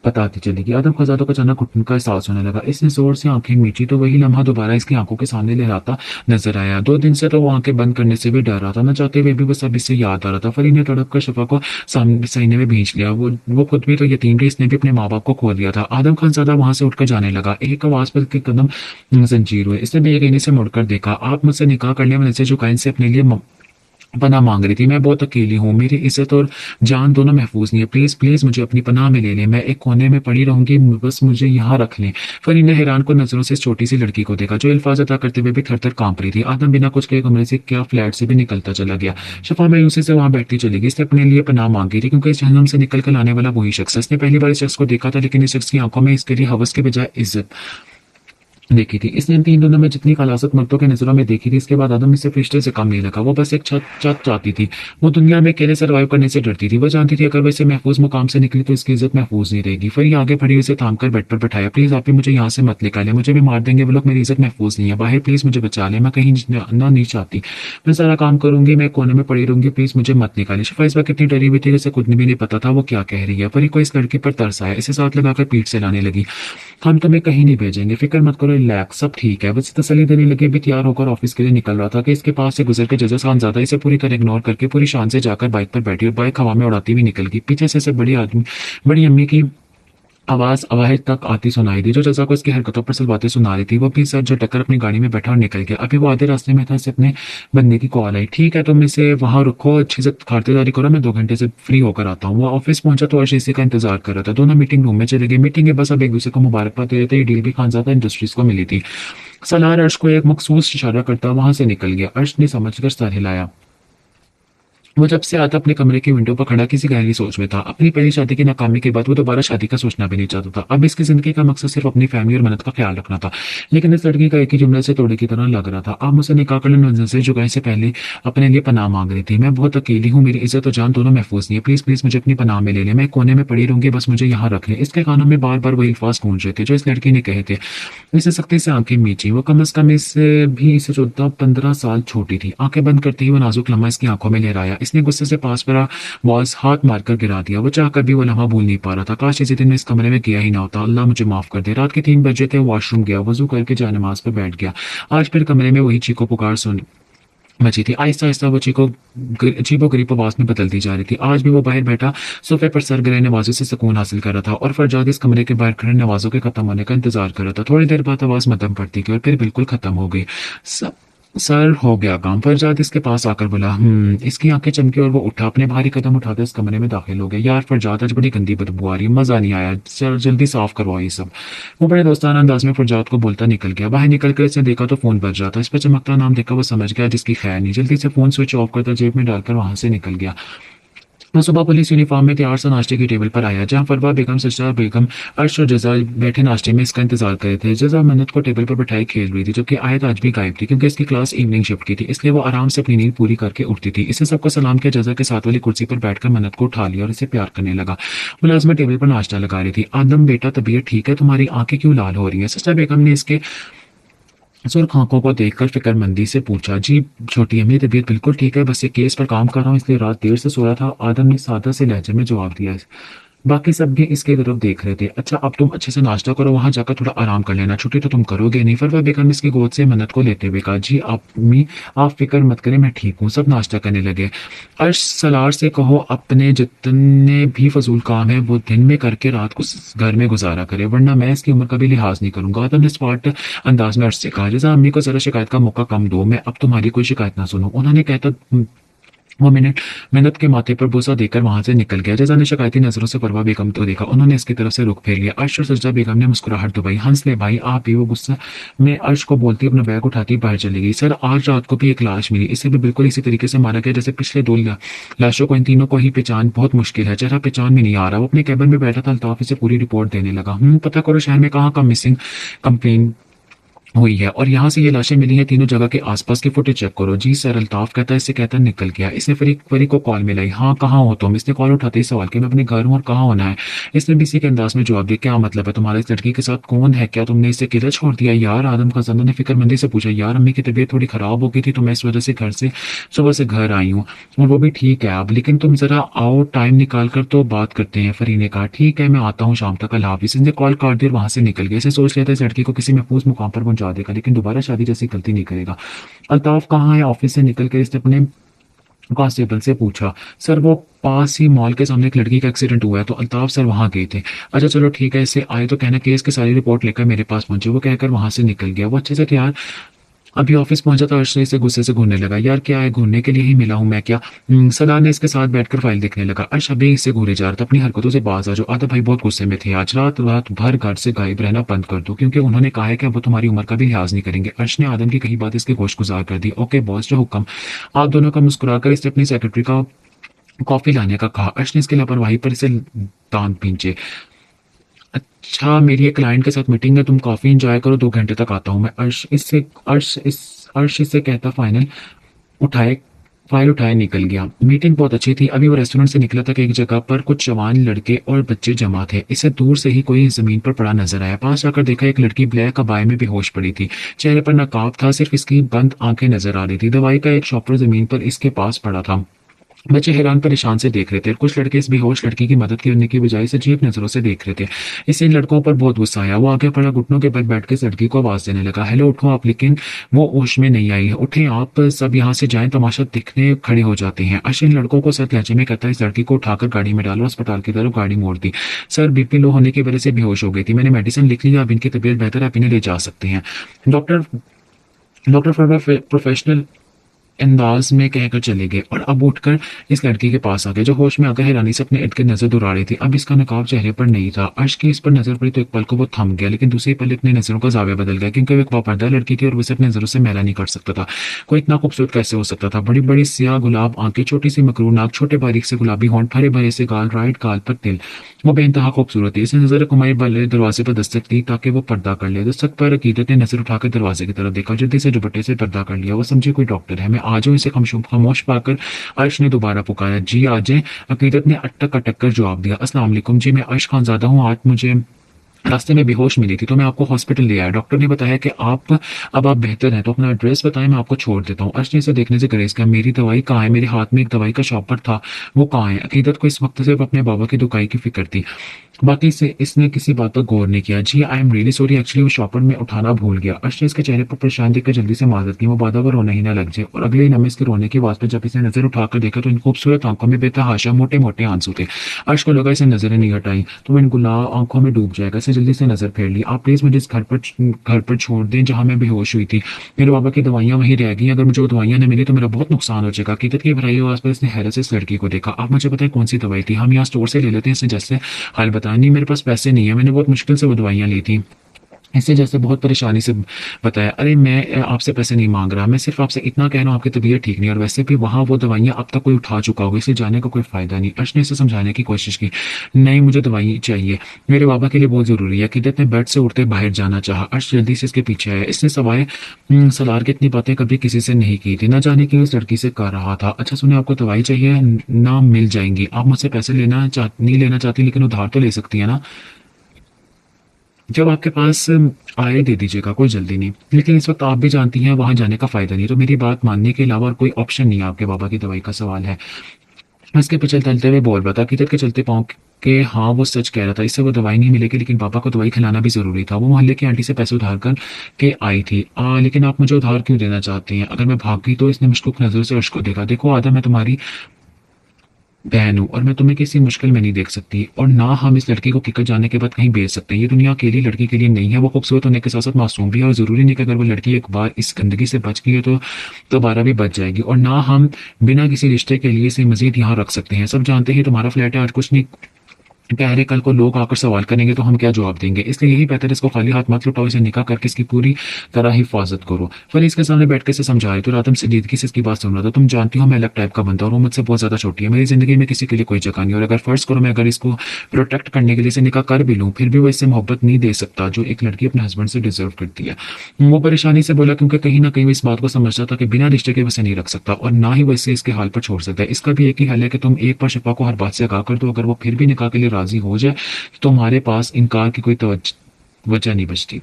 बताती चलेगी। आदम खजादों को अचानक घुटन का एहसास होने लगा। इसने जोर से आंखें मीची तो वही लम्हा दोबारा इसकी आंखों के सामने लहराता नजर आया। 2 दिन से तो वो आंखें बंद करने से भी डर रहा था। न चाहते हुए भी वो सब इससे याद आ रहा था। फरी ने तड़प कर शफा को सामने सीने में भींच लिया। वो खुद भी तो यतीम थी, इसने भी अपने माँ बाप को खो दिया था। आदम खान ज्यादा वहां से उठकर जाने लगा। एक आवाज पर के कदम जंजीर हुए। इसने बेयकीनी से मुड़कर देखा। आप मुझसे निकाह करने वाले से झुकाइन से अपने लिए पनाह मांग रही थी। मैं बहुत अकेली हूँ, मेरी इज्जत और जान दोनों महफूज नहीं है। प्लीज प्लीज मुझे अपनी पनाह में ले लें। मैं एक कोने में पड़ी रहूंगी, बस मुझे यहाँ रख लें। फरी ने हैरान को नजरों से इस छोटी सी लड़की को देखा जो अल्फाज अदा करते हुए भी थर थर कांप रही थी। आदम बिना कुछ के कमरे से क्या फ्लैट से भी निकलता चला गया। शफा मायूसी से वहां बैठती चली गई। इसने अपने लिए पनाह मांगी थी क्योंकि इस जहन्नुम से निकल कर आने वाला वही शख्स। इसने पहली बार इस शख्स को देखा था लेकिन इस शख्स की आंखों में इसके लिए हवस के बजाय इज्जत देखी थी। इसने इन 3 दिनों में जितनी खलासत मर्दों के नजरों में देखी थी, इसके बाद आदम इसे रिश्ते से कम नहीं लगा। वो बस एक छत चाहती थी। वो दुनिया में अकेले सर्वाइव करने से डरती थी। वो जानती थी अगर वो इसे महफूज मुकाम से निकली तो इसकी इज्जत महफूज नहीं रहेगी। फिर ये आगे बढ़ी, उसे थाम कर बेड पर बैठाया। प्लीज आप ही मुझे यहाँ से मत निकालें, मुझे भी मार देंगे वो लोग, मेरी इज्जत महफूज नहीं है। बाहर प्लीज मुझे बचा लें, मैं कहीं ना नहीं चाहती। मैं सारा काम करूंगी, मैं कोने में पड़ी रहूंगी, प्लीज मुझे मत निकालें। शिफा इस वक्त इतनी डरी हुई थी जैसे खुद भी नहीं पता था वो क्या कह रही है। परी को इस लड़की पर तरस आया। इसे साथ लगाकर पीठ से लाने लगी। हम तुम्हें कहीं नहीं भेजेंगे, फिक्र मत करो, रिलैक्स, सब ठीक है। बस तसल्ली देने लगे। भी तैयार होकर ऑफिस के लिए निकल रहा था कि इसके पास से गुजर के जजेस खानजादा इसे पूरी तरह इग्नोर करके पूरी शान से जाकर बाइक पर बैठी और बाइक हवा में उड़ाती हुई निकल गई। पीछे से बड़ी अम्मी की आवाज अवाहिद तक आती सुनाई दी, जो जजा को इसकी हरकतों पर सलवाते सुना रही थी। वो भी सर झटक कर अपनी गाड़ी में बैठा और निकल गया। अभी वो आधे रास्ते में था, इसे अपने बंदे की कॉल आई। ठीक है, तुम इसे वहां रुको, अच्छे से खातिरदारी करो, मैं 2 घंटे से फ्री होकर आता हूँ। वो ऑफिस पहुंचा तो अर्श इसी का इंतजार कर रहा था। दोनों मीटिंग रूम में चले गए। मीटिंग के बस अब एक दूसरे को मुबारकबाद दे रहे थे। ये डील भी खानजादा इंडस्ट्रीज को मिली थी। सलार अर्श को एक मखसूस इशारा करता वहां से निकल गया। अर्श ने समझकर सर हिलाया। वो जब से आता अपने कमरे की विंडो पर खड़ा किसी गहरी सोच में था। अपनी पहली शादी की नाकामी के बाद वो दोबारा शादी का सोचना भी नहीं चाहता था। अब इसकी जिंदगी का मकसद सिर्फ अपनी फैमिली और मन्नत का ख्याल रखना था। लेकिन इस लड़की का एक ही जुमले से तोड़े की तरह लग रहा था। अब मुझसे निकाह कर लेने नजर से जुगाई से पहले अपने लिए पनाह मांग रही थी। मैं बहुत अकेली हूँ, मेरी इज्जत और जान दोनों महफूज नहीं है। प्लीज प्लीज मुझे अपनी पनाह में ले ले, मैं कोने में पड़ी रहूंगी, बस मुझे यहाँ रख ले। इसके कानों में बार बार वही अल्फाज गूंज रहे थे जो इस लड़की ने कहे थे। इसे सख्ती से आंखें मीची। वो कम अज कम इसे 14-15 साल छोटी थी। आंखें बंद करते ही वो नाजुक लम्हा इसकी आंखों में लहराया। इसने गुस्से से पास पर वॉल्स हाथ मारकर गिरा दिया। वो चाहकर भी वो लम्हा भूल नहीं पा रहा था। काश इसी दिन में इस कमरे में गया ही ना होता। अल्लाह मुझे माफ कर दे। रात के 3 बजे थे। वॉशरूम गया, वजू करके जानमाज पर बैठ गया। आज फिर कमरे में वही चीखो पुकार सुन मची थी। आहिस्ता आहिस्ता वो चीखो अजीबो गरीब आवाज में बदलती जा रही थी। आज भी वो बाहर बैठा सोफे पर सर गिरे नवाजों से सुकून हासिल कर रहा था और फरजाद इस कमरे के बाहर खड़े नवाजों के खत्म होने का इंतजार कर रहा था। थोड़ी देर बाद आवाज मध्यम पड़ती गई और फिर बिल्कुल खत्म हो गई। सर हो गया काम। फरजाद इसके पास आकर बोला। इसकी आंखें चमकी और वो उठा। अपने भारी कदम उठाते इस कमरे में दाखिल हो गया। यार फरजाद, आज बड़ी गंदी बदबू आ रही है, मजा नहीं आया, चल जल्दी साफ करवाओ ये सब। वो बड़े दोस्ताना अंदाज में फरजाद को बोलता निकल गया। बाहर निकल कर इसने देखा तो फोन बज रहा था। इस पर चमकता नाम देखा वो समझ गया जिसकी खैर नहीं। जल्दी से फोन स्विच ऑफ करता जेब में डालकर वहां से निकल गया। वो सुबह पुलिस यूनिफॉर्म में तैयार सा नाश्ते की टेबल पर आया, जहां फरवा बेगम, सजदा बेगम, अर्श और जजा बैठे नाश्ते में इसका इंतजार कर रहे थे। जजा मन्नत को टेबल पर बैठाई खेल रही थी, जबकि आयत आज भी गायब थी क्योंकि इसकी क्लास इवनिंग शिफ्ट की थी। इसलिए वो आराम से अपनी नींद पूरी करके उठती थी। इसने सबको सलाम किया, जजा के साथ वाली कुर्सी पर बैठकर मन्नत को उठा लिया और इसे प्यार करने लगा। मुलाजमा टेबल पर नाश्ता लगा रही थी। आदम बेटा, तबीयत ठीक है? तुम्हारी आंखें क्यों लाल हो रही हैं? सजदा बेगम ने इसके सुर्ख आंखों को देखकर फिक्रमंदी से पूछा। जी छोटी अम्मी, तबीयत बिल्कुल ठीक है, बस ये केस पर काम कर रहा हूँ इसलिए रात देर से सो रहा था। आदम ने सादा से लहजे में जवाब दिया। बाकी सब भी इसके तरफ देख रहे थे। अच्छा अब तुम अच्छे से नाश्ता करो, वहां जाकर थोड़ा आराम कर लेना, छुट्टी तो तुम करोगे नहीं। फरवा बेगम इसकी गोद से मन्नत को लेते हुए कहा। जी अम्मी आप फिक्र मत करें, मैं ठीक हूँ। सब नाश्ता करने लगे। अर्श सलार से कहो अपने जितने भी फजूल काम है वो दिन में करके रात को घर में गुजारा करे, वरना मैं इसकी उम्र का भी लिहाज नहीं करूंगा। आदम ने स्पॉट अंदाज में अर्श से कहा। जैसा अम्मी को जरा शिकायत का मौका कम दो, मैं अब तुम्हारी कोई शिकायत ना सुनूं। उन्होंने कहता वो मिनट मेहनत के माथे पर बोसा देकर वहां से निकल गया। जजा ने शिकायती नजरों से परवा बेगम को देखा। उन्होंने इसकी तरफ से रुख फेर लिया। अर्श और सजदा बेगम ने मुस्कुराहट दबाई। हंस ले भाई आप भी। वो गुस्सा में अर्श को बोलती अपना बैग उठाती बाहर चली गई। सर आज रात को भी एक लाश मिली, इसे भी बिल्कुल इसी तरीके से मारा गया जैसे पिछले 2 लाशों को। इन तीनों को ही पहचान बहुत मुश्किल है, चेहरा पहचान में नहीं आ रहा। वो अपने कैबिन में बैठा था। अल्ताफ इसे पूरी रिपोर्ट देने लगा। पता करो शहर में कहाँ कहाँ मिसिंग कंप्लेन हुई है और यहाँ से ये लाशें मिली हैं, तीनों जगह के आसपास की फुटेज चेक करो। जी सर, अल्ताफ कहता है। इससे कहता निकल गया। इसने फरीक को कॉल मिलाई। हाँ कहाँ हो तुम? इसने कॉल उठाते ही सवाल किया। मैं अपने घर हूँ और कहाँ होना है? इसने भी इसी के अंदाज में जवाब दिया। क्या मतलब है तुम्हारा? इस लड़की के साथ कौन है? क्या तुमने इसे अकेला छोड़ दिया? यार आदम खजाना ने फिक्रमंदी से पूछा। यार अम्मी की तबीयत थोड़ी खराब हो गई थी तो मैं इस वजह से सुबह से घर आई हूँ और वो भी ठीक है अब, लेकिन तुम जरा आओ टाइम निकाल कर तो बात करते हैं। फरी ने कहा। ठीक है मैं आता हूँ शाम तक, अल्लाह हाफिज़। इसने कॉल काट दी और वहां से निकल गया। इसे सोच लिया था इस लड़की को किसी महफूज मुकाम पर पहुंचा देगा, लेकिन दोबारा शादी जैसी गलती नहीं करेगा। अल्ताफ कहाँ है? ऑफिस से निकलकर इसने अपने कांस्टेबल से पूछा। सर वो पास ही मॉल के सामने एक लड़की का एक्सीडेंट हुआ है। तो अल्ताफ सर वहां गए थे। अच्छा चलो ठीक है, इससे आए तो कहना केस की सारी रिपोर्ट लेकर मेरे पास पहुंचे। वो कहकर वहां से निकल गया। वो अच्छे से यार अभी ऑफिस पहुंचा तो अर्श से गुस्से से घूरने लगा। यार क्या है, घूरने के लिए ही मिला हूं मैं क्या? सलार ने इसके साथ बैठकर फाइल देखने लगा। अर्श अभी इससे घूरे जा रहा था। अपनी हरकतों से बाज आ जाओ। आधा भाई बहुत गुस्से में थे आज। रात भर घर से गायब रहना बंद कर दो क्योंकि उन्होंने कहा है कि वो तुम्हारी उम्र का भी लिहाज नहीं करेंगे। अर्श ने आदम की कही बात इसके गोश गुजार कर दी। ओके बॉस, जो हुक्म। आप दोनों का मुस्कुराकर इसने अपनी सेक्रेटरी का कॉफी लाने का कहा। अर्श ने इसकी लापरवाही पर इसे दांत पींचे। अच्छा मेरी एक क्लाइंट के साथ मीटिंग है, तुम काफी एंजॉय करो, 2 घंटे तक आता हूँ मैं। अर्श इससे कहता फाइल उठाए निकल गया। मीटिंग बहुत अच्छी थी। अभी वो रेस्टोरेंट से निकला था कि एक जगह पर कुछ जवान लड़के और बच्चे जमा थे। इसे दूर से ही कोई जमीन पर पड़ा नजर आया। पास जाकर देखा एक लड़की ब्लैक कबाए में बेहोश पड़ी थी। चेहरे पर नकाब था, सिर्फ इसकी बंद आंखें नजर आ रही थी। दवाई का एक शॉपर जमीन पर इसके पास पड़ा था। बच्चे हैरान परेशान से देख रहे थे। कुछ लड़के इस बेहोश लड़की की मदद करने की बजाय से अजीब नजरों से देख रहे थे। इससे इन लड़कों पर बहुत गुस्सा आया। वो आगे बढ़ा, घुटनों के बल बैठ के इस लड़की को आवाज देने लगा, हेलो उठो आप। लेकिन वो होश में नहीं आई। उठे आप सब यहाँ से जाएं, तमाशा दिखने खड़े हो जाते हैं। अर्श इन लड़कों को सर लहजे में कहता है, इस लड़की को उठाकर गाड़ी में डालो। अस्पताल की तरफ गाड़ी मोड़ दी। सर बीपी लो होने की वजह से बेहोश हो गई थी। मैंने मेडिसिन लिख लिया, अब इनकी तबीयत बेहतर है, आप इन्हें ले जा सकते हैं। डॉक्टर डॉक्टर प्रोफेशनल अंदाज में कहकर चले गए और अब उठकर इस लड़की के पास आ गए, जो होश में आकर हैरानी से अपने इर्द गिर्द नजर दौड़ा रही थी। अब इसका नकाब चेहरे पर नहीं था। अर्श की इस पर नजर पड़ी तो एक पल को वो थम गया, लेकिन दूसरी पल अपनी नजरों का जाविया बदल गया, क्योंकि वो एक वापर्दा लड़की थी और उसे अपनी नजरों से मैला नहीं कर सकता था। कोई इतना खूबसूरत कैसे हो सकता था? बड़ी बड़ी सियाह गुलाब आंखें, छोटी सी मकरू नाक, छोटे बारीक से गुलाबी होंठ, हरे भरे से गाल, राइट गाल पर तिल। वो बेइंतहा खूबसूरत थी। इसने नजर कुमारी वाले दरवाजे पर दस्तक दी ताकि वो पर्दा कर ले। दस्तक पर अकीदत ने नजर उठाकर दरवाजे की तरफ देखा। जल्दी से दुपट्टे से पर्दा कर लिया। वो समझी कोई डॉक्टर है। मैं आ जाऊं? इसे खामोश पाकर अर्श ने दोबारा पुकारा, जी आ जाए। अकीदत ने अटक अटक कर जवाब दिया, अस्सलाम वालेकुम जी, मैं अर्श खानजादा हूँ। आज मुझे रास्ते में बेहोश मिली थी तो मैं आपको हॉस्पिटल ले आया। डॉक्टर ने बताया कि अब आप बेहतर हैं, तो अपना एड्रेस बताएं, मैं आपको छोड़ देता हूँ। अर्श ने इसे देखने से गुरेज किया, मेरी दवाई कहाँ है? मेरे हाथ में एक दवाई का शॉपर था, वो कहाँ है? अकीदत को इस वक्त सिर्फ अपने बाबा की दुकाई की फिक्र थी, बाकी से इसने किसी बात पर गौर नहीं किया। जी I am really sorry, actually वो शॉपर में उठाना भूल गया। अर्श ने इसके चेहरे पर परेशान देखकर जल्दी से माजरत की। वो बाधा पर रोना ही ना लग जाए। और अगले ही लम्हे इसके रोने की आवाज पर जब इसने नजर उठाकर देखा तो इन खूबसूरत आंखों में बेतहाशा मोटे मोटे आंसू थे। अर्श को लगा इसे नजरें नहीं हटाई तो वो इन गुलाब आंखों में डूब जाएगा। इसे जल्दी से नजर फेर ली। आप प्लीज मुझे इस घर पर छोड़ दें जहां मैं बेहोश हुई थी। मेरे बाबा की दवाइयां वहीं रह गई। अगर मुझे वो दवाइयां न मिली तो मेरा बहुत नुकसान हो जाएगा। हकीकत की भराई आवाज पर इसने हैरत से इस लड़की को देखा। आप मुझे बताएं कौन सी दवाई थी? हम यहाँ स्टोर से ले लेते हैं। इसने जैसे हाल बताया, नहीं मेरे पास पैसे नहीं है, मैंने बहुत मुश्किल से वो दवाइयां ली थी। इससे जैसे बहुत परेशानी से बताया, अरे मैं आपसे पैसे नहीं मांग रहा, मैं सिर्फ आपसे इतना कह रहा हूँ आपकी तबीयत ठीक नहीं, और वैसे भी वहाँ वो दवाइयाँ अब तक कोई उठा चुका होगा, इसे जाने का कोई फायदा नहीं। अर्श ने इसे समझाने की कोशिश की, नहीं मुझे दवाई चाहिए, मेरे बाबा के लिए बहुत जरूरी है। किदत ने बेड से उठते बाहर जाना चाहा। अर्श जल्दी से इसके पीछे आया। इसने सवाए सलार की इतनी बातें कभी किसी से नहीं की थी, न जाने क्यों इस लड़की से कर रहा था। अच्छा सुने, आपको दवाई चाहिए ना, मिल जाएंगी। आप मुझसे पैसे नहीं लेना चाहती, लेकिन उधार तो ले सकती है ना? जब आपके पास आए दे दीजिएगा, कोई जल्दी नहीं, लेकिन इस वक्त आप भी जानती हैं वहां जाने का फायदा नहीं, तो मेरी बात मानने के अलावा और कोई ऑप्शन नहीं है। आपके बाबा की दवाई का सवाल है। इसके पीछे चलते हुए बोल रहा था, किधर के चलते पाँव के हाँ वो सच कह रहा था, इससे वो दवाई नहीं मिलेगी, लेकिन पापा को दवाई खिलाना भी जरूरी था। वो मोहल्ले की आंटी से पैसे उधार कर के आई थी। लेकिन आप मुझे उधार क्यों देना चाहती हैं? अगर मैं भाग गई तो? इसने मशकूक नजर से अर्श को देखा। देखो आदम, मैं तुम्हारी बहन हूँ और मैं तुम्हें किसी मुश्किल में नहीं देख सकती, और ना हम इस लड़की को किकर जाने के बाद कहीं भेज सकते हैं। ये दुनिया अकेली लड़की के लिए नहीं है। वो खूबसूरत होने के साथ साथ मासूम भी है, और जरूरी नहीं कि अगर वो लड़की एक बार इस गंदगी से बच गई है तो दोबारा भी बच जाएगी। और ना हम बिना किसी रिश्ते के लिए इसे मजीद यहाँ रख सकते हैं। सब जानते हैं तुम्हारा फ्लैट है, आज कुछ नहीं पहले कल को लोग आकर सवाल करेंगे तो हम क्या जवाब देंगे? इसलिए यही बेहतर है इसको खाली हाथ मत लुटाओ, इसे निकाह करके इसकी पूरी तरह हिफाजत करो। फिर इसके सामने बैठ के इसे समझाए तो रातम संजीदगी से इसकी बात सुन रहा था। तुम जानती हो मैं अलग टाइप का बनता हूँ, वो मुझसे बहुत ज्यादा छोटी है, मेरी जिंदगी में किसी के लिए कोई जगह नहीं। और अगर फर्ज करो मैं अगर इसको प्रोटेक्ट करने के लिए इसे निकाह कर भी लूँ, फिर भी वो इससे मोहब्बत नहीं दे सकता जो एक लड़की अपने हस्बैंड से डिजर्व करती है। वो परेशानी से बोला, क्योंकि कहीं ना कहीं वो इस बात को समझता था कि बिना रिश्ते के वैसे नहीं रख सकता, और ना ही वो इसे इसके हाल पर छोड़ सकता है। इसका भी एक ही हल है कि तुम एक बार शिफा को हर बात से आगाह कर दो। अगर वो फिर भी निकाह के लिए राजी हो जाए तो तुम्हारे पास इनकार की कोई वजह नहीं बचती।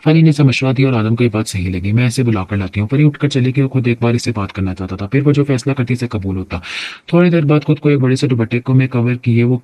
फरी ने इसे मशवरा दिया और आदम को ये बात सही लगी। मैं इसे बुलाकर लाती हूँ। फरी उठकर चली गई और खुद एक बार इससे बात करना चाहता था, फिर वो जो फैसला करती इसे कबूल होता। थोड़ी देर बाद खुद को एक बड़े से दुपट्टे को में कवर किए वो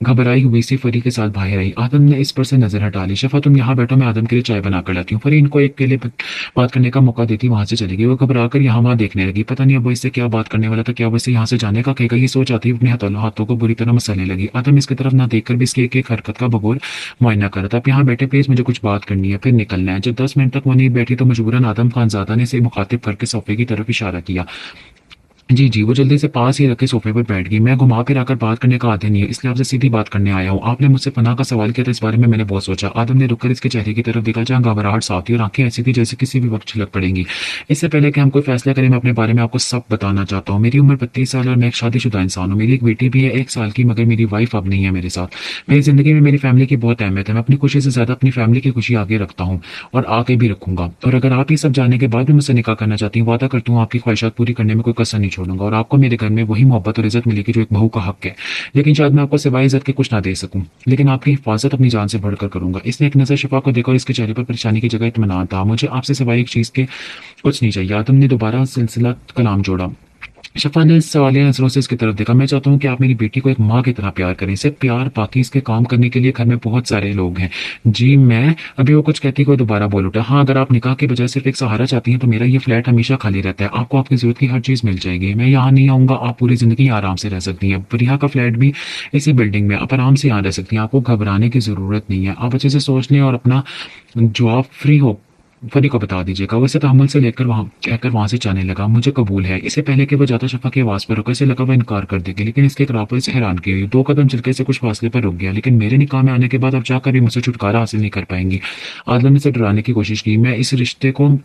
घबराई हुई सी फरी के साथ बाहर आई। आदम ने इस पर से नजर हटा ली। शफा तुम यहाँ बैठो, मैं आदम के लिए चाय बना कर लाती हूँ। फरी इनको एक के लिए बात करने का मौका देती वहां से चली गई। वो घबरा कर यहाँ वहां देखने लगी, पता नहीं अब वो इससे क्या बात करने वाला था, क्या वो इसे यहाँ से जाने का कहेगा, ये सोच आती अपने हाथों को बुरी तरह मसलने लगी। आदम इसकी तरफ ना देखकर भी इसकी एक एक हरकत का भगोल मुआयना कर रहा था। आप यहाँ बैठे प्लीज, मुझे कुछ बात करनी है, फिर निकलना है। जब 10 मिनट तक वो नहीं बैठी तो मजबूरन आदम खानजादा ने इसे मुखातिब करके सोफे की तरफ इशारा किया। जी जी। वो जल्दी से पास ही रखे सोफे पर बैठ गई। मैं घुमा फिर आकर बात करने का आदमी नहीं है, इसलिए आपसे सीधी बात करने आया हूँ। आपने मुझसे पनाह का सवाल किया था, इस बारे में मैंने बहुत सोचा। आदम ने रुककर इसके चेहरे की तरफ देखा जहाँ घबराहट साफ थी और आंखें ऐसी थी जैसे किसी भी वक्त छिलक पड़ेंगी। इससे पहले कि हम कोई फैसला करें, मैं अपने बारे में आपको सब बताना चाहता हूँ। मेरी उम्र 32 साल और मैं एक शादीशुदा इंसान हूँ। मेरी एक बेटी भी है 1 साल की, मगर मेरी वाइफ अब नहीं है मेरे साथ। मेरी जिंदगी में मेरी फैमिली की बहुत अहमियत है। मैं अपनी खुशी से ज्यादा अपनी फैमिली की खुशी आगे रखता हूँ और आगे भी रखूंगा। और अगर आप ये सब जानने के बाद भी मुझसे निकाह करना चाहती हूँ, वादा करता हूँ आपकी ख्वाहिशात पूरी करने में कोई कसर नहीं छोड़ूंगा, और आपको मेरे घर में वही मोहब्बत और इज्जत मिलेगी जो एक बहू का हक है। लेकिन शायद मैं आपको सिवाय इज्जत के कुछ ना दे सकूं, लेकिन आपकी हिफाजत अपनी जान से बढ़कर करूंगा। इसने एक नजर शिफा को देखा और इसके चेहरे पर परेशानी की जगह इत्मीनान था। मुझे आपसे सिवाय एक चीज के कुछ नहीं चाहिए। आदम ने दोबारा सिलसिला कलाम जोड़ा। शफा ने सवालिया नजरों से इसकी तरफ देखा। मैं चाहता हूँ कि आप मेरी बेटी को एक माँ की तरह प्यार करें, सिर्फ प्यार, बाकी इसके काम करने के लिए घर में बहुत सारे लोग हैं। जी मैं, अभी वो कुछ कहती हुई दोबारा बोल उठा। हाँ, अगर आप निकाह के बजाय सिर्फ एक सहारा चाहती हैं तो मेरा ये फ्लैट हमेशा खाली रहता है, आपको आपकी जरूरत की हर चीज मिल जाएगी। मैं यहाँ नहीं आऊंगा, आप पूरी जिंदगी आराम से रह सकती हैं। प्रिया का फ्लैट भी इसी बिल्डिंग में, आप आराम से यहाँ रह सकती हैं, आपको घबराने की जरूरत नहीं है। आप अच्छे से सोच लें और अपना जवाब फ्री हो फरी को बता दीजिएगा। वैसे तहमुल से लेकर वहां कहकर वहां से जाने लगा। मुझे कबूल है। इससे पहले कि वो जाता शफा की आवाज पर रुका, इसे लगा वह इनकार कर देगी, लेकिन इसके करापे से हैरान की हुई 2 कदम चलकर से कुछ फासले पर रुक गया। लेकिन मेरे निकाह में आने के बाद अब चाहकर भी मुझसे छुटकारा हासिल नहीं कर पाएंगी। आदम ने इसे डराने की कोशिश की। मैं इस रिश्ते को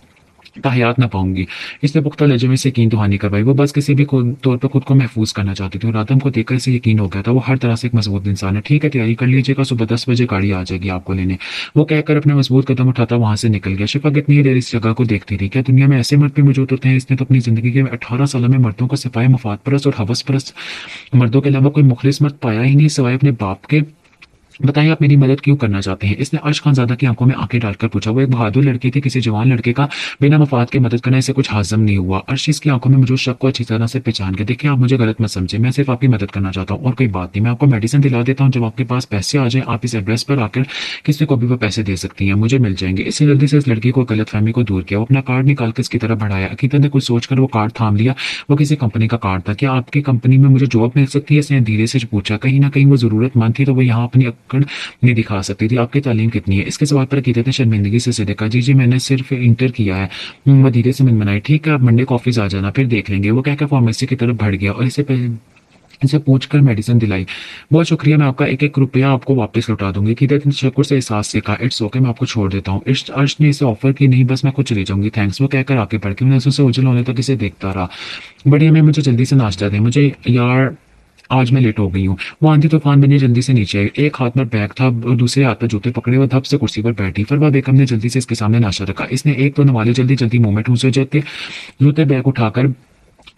हयात ना पाऊंगी। इसने पुख्ता लहजे में से यकीन दहानी करवाई। वो बस किसी भी तौर पर खुद को महफूज करना चाहती थी और आदम को देखकर इसे यकीन हो गया था वो हर तरह से एक मजबूत इंसान है। ठीक है, तैयारी कर लीजिएगा, सुबह 10 बजे गाड़ी आ जाएगी आपको लेने। वो कहकर अपने मजबूत कदम उठाता वहां से निकल गया। शिफा कितनी देर इस जगह को देखती रही। क्या दुनिया में ऐसे मर्द भी मौजूद होते हैं? इसने तो अपनी जिंदगी के 18 सालों में मर्दों को सिपाही, मुफाद परस्त और हवस परस्त मर्दों के अलावा कोई मुखलिस मर्द पाया ही नहीं, सिवाय अपने बाप के। बताइए, आप मेरी मदद क्यों करना चाहते हैं? इसने अर्श खानजादा की आंखों में आंखें डालकर पूछा। वो एक बहादुर लड़की थी, किसी जवान लड़के का बिना मफाद के मदद करना इसे कुछ हाजम नहीं हुआ। अर्श इसकी आंखों में मौजूद शक को अच्छी तरह से पहचान के, देखिए आप मुझे गलत मत समझे, मैं सिर्फ आपकी मदद करना चाहता हूँ और कोई बात नहीं। मैं आपको मेडिसिन दिला देता हूँ, जब आपके पास पैसे आ जाए आप इस एड्रेस पर आकर किसी को भी वो पैसे दे सकती हैं, मुझे मिल जाएंगे। इससे जल्दी से इस लड़की को गलतफहमी को दूर किया। वो अपना कार्ड निकाल कर इसकी तरफ बढ़ाया। अकीदत ने कुछ सोचकर वो कार्ड थाम लिया। वो किसी कंपनी का कार्ड था। क्या आपकी कंपनी में मुझे जॉब मिल सकती है? इसने धीरे से पूछा। कहीं ना कहीं वो जरूरतमंद थी तो वो यहाँ अपनी अक्कड़ नहीं दिखा सकती थी। आपकी तालीम कितनी है? इसके सवाल पर अकीदत ने शर्मिंदगी से देखा। जी मैंने सिर्फ इंटर किया है। वो धीरे से मनमनाई। ठीक है, आप मंडे को ऑफिस आ जाना, फिर देख लेंगे। वो कहकर फार्मेसी की तरफ बढ़ गया और इसे पूछकर मेडिसिन दिलाई। बहुत शुक्रिया, मैं आपका 1-1 रुपया आपको वापस लौटा दूंगी। अकीदत ने तशक्कुर से एहसास से कहा। इट्स ओके, मैं आपको छोड़ देता हूँ। अर्श ने इसे ऑफर की। नहीं, बस मैं खुद चली जाऊंगी, थैंक्स। वो कहकर आगे बढ़ के नजरों से ओझल होने तक इसे देखता रहा। बढ़िया, मैं मुझे जल्दी से नाश्ता दें, मुझे यार आज मैं लेट हो गई हूँ। वो आंधी तूफान बनी जल्दी से नीचे आई। एक हाथ में बैग था और दूसरे हाथ में जूते पकड़े वो धप से कुर्सी पर बैठी। फरवा बेगम ने जल्दी से इसके सामने नाश्ता रखा। इसने एक तो नवाले जल्दी जल्दी मुंह में ठूसे जाते जूते बैग उठाकर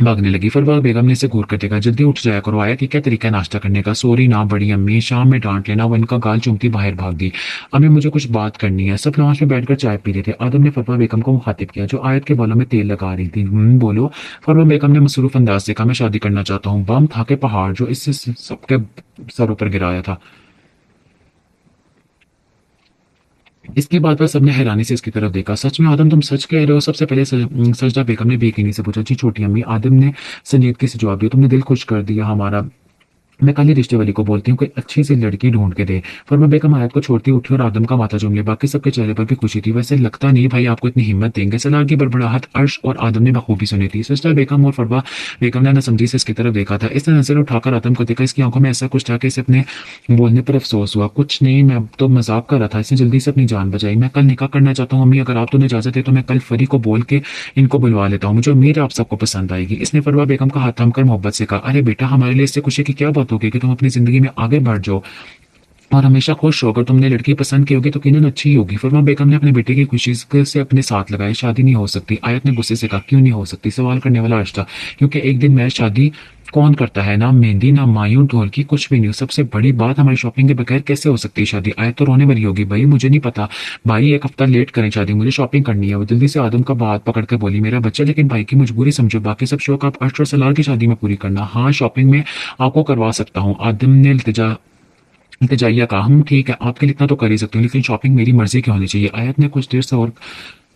भागने लगी। फरवा बेगम ने इसे घूर कर देखा। जल्दी उठ जाया करो, आया कि क्या तरीका है नाश्ता करने का? सॉरी ना बड़ी अम्मी, शाम में डांट लेना। वो इनका गाल चूमती बाहर भाग गई। अम्मी मुझे कुछ बात करनी है। सब लॉन्च में बैठकर चाय पी रहे थे। आदम ने फरवा बेगम को मुखातिब किया जो आयत के बालों में तेल लगा रही थी। बोलो। फरवा बेगम ने मसरूफ अंदाज से कहा, मैं शादी करना चाहता हूँ। बम था के पहाड़ जो इससे सबके सरों पर गिराया था। इसकी बात पर सबने हैरानी से इसकी तरफ देखा। सच में आदम, तुम सच कह रहे हो? सबसे पहले सजदा बेगम ने बेयकीनी से पूछा। जी छोटी अम्मी, आदम ने संजीदगी से जवाब दिया। तुमने दिल खुश कर दिया हमारा। मैं कल ही रिश्ते वाली को बोलती हूँ कोई अच्छी सी लड़की ढूंढ के दे। फरमा बेगम आयत को छोड़ती उठी और आदम का माथा चूम लिया। बाकी सबके चेहरे पर भी खुशी थी। वैसे लगता नहीं भाई आपको इतनी हिम्मत देंगे। सलाह की बड़बड़ाहट अर्श और आदम ने बखूबी सुनी थी। सिस्टर बेगम और फरवा बेगम ने नसमझी से इसकी तरफ देखा था। इसने नजर उठाकर आदम को देखा। इसकी आंखों में ऐसा कुछ था कि इसे अपने बोलने पर अफसोस हुआ। कुछ नहीं, मैं तो मजाक कर रहा था। इसने जल्दी से अपनी जान बचाई। मैं कल निकाह करना चाहता हूँ अम्मी, अगर आप तुम्हें इजाजत है तो मैं कल फरी को बोल के इनको बुलवा लेता हूँ। मुझे उम्मीद है आप सबको पसंद आएगी। इसने फरवा बेगम का हाथ थमकर मोहब्बत से कहा। अरे बेटा, हमारे लिए इससे खुशी की क्या बात होगी कि तुम अपनी जिंदगी में आगे बढ़ जाओ और हमेशा खुश हो। अगर तुमने लड़की पसंद की होगी तो किन्नन अच्छी ही होगी। फरमा बेगम ने अपने बेटे की खुशी से अपने साथ लगाए। शादी नहीं हो सकती। आयत ने गुस्से से कहा। क्यों नहीं हो सकती? सवाल करने वाला अर्श था। क्योंकि एक दिन मैं शादी कौन करता है? ना मेहंदी, ना मायूं, ढोल की, कुछ भी नहीं। सबसे बड़ी बात, हमारी शॉपिंग के बगैर कैसे हो सकती है शादी? आयत तो रोने वाली होगी। भाई मुझे नहीं पता, भाई 1 हफ्ता लेट करें शादी, मुझे शॉपिंग करनी है। वो जल्दी से आदम का हाथ पकड़ कर बोली। मेरा बच्चा, लेकिन भाई की मजबूरी समझो। बाकी सब शौक आप अर्श और सलार की शादी में पूरी करना। हाँ, शॉपिंग में आपको करवा सकता हूँ। आदम ने इल्तिजाइया कहा। हम ठीक है, आपके लिए इतना तो कर ही सकते हो, लेकिन शॉपिंग मेरी मर्जी की होनी चाहिए। आयत ने कुछ देर से और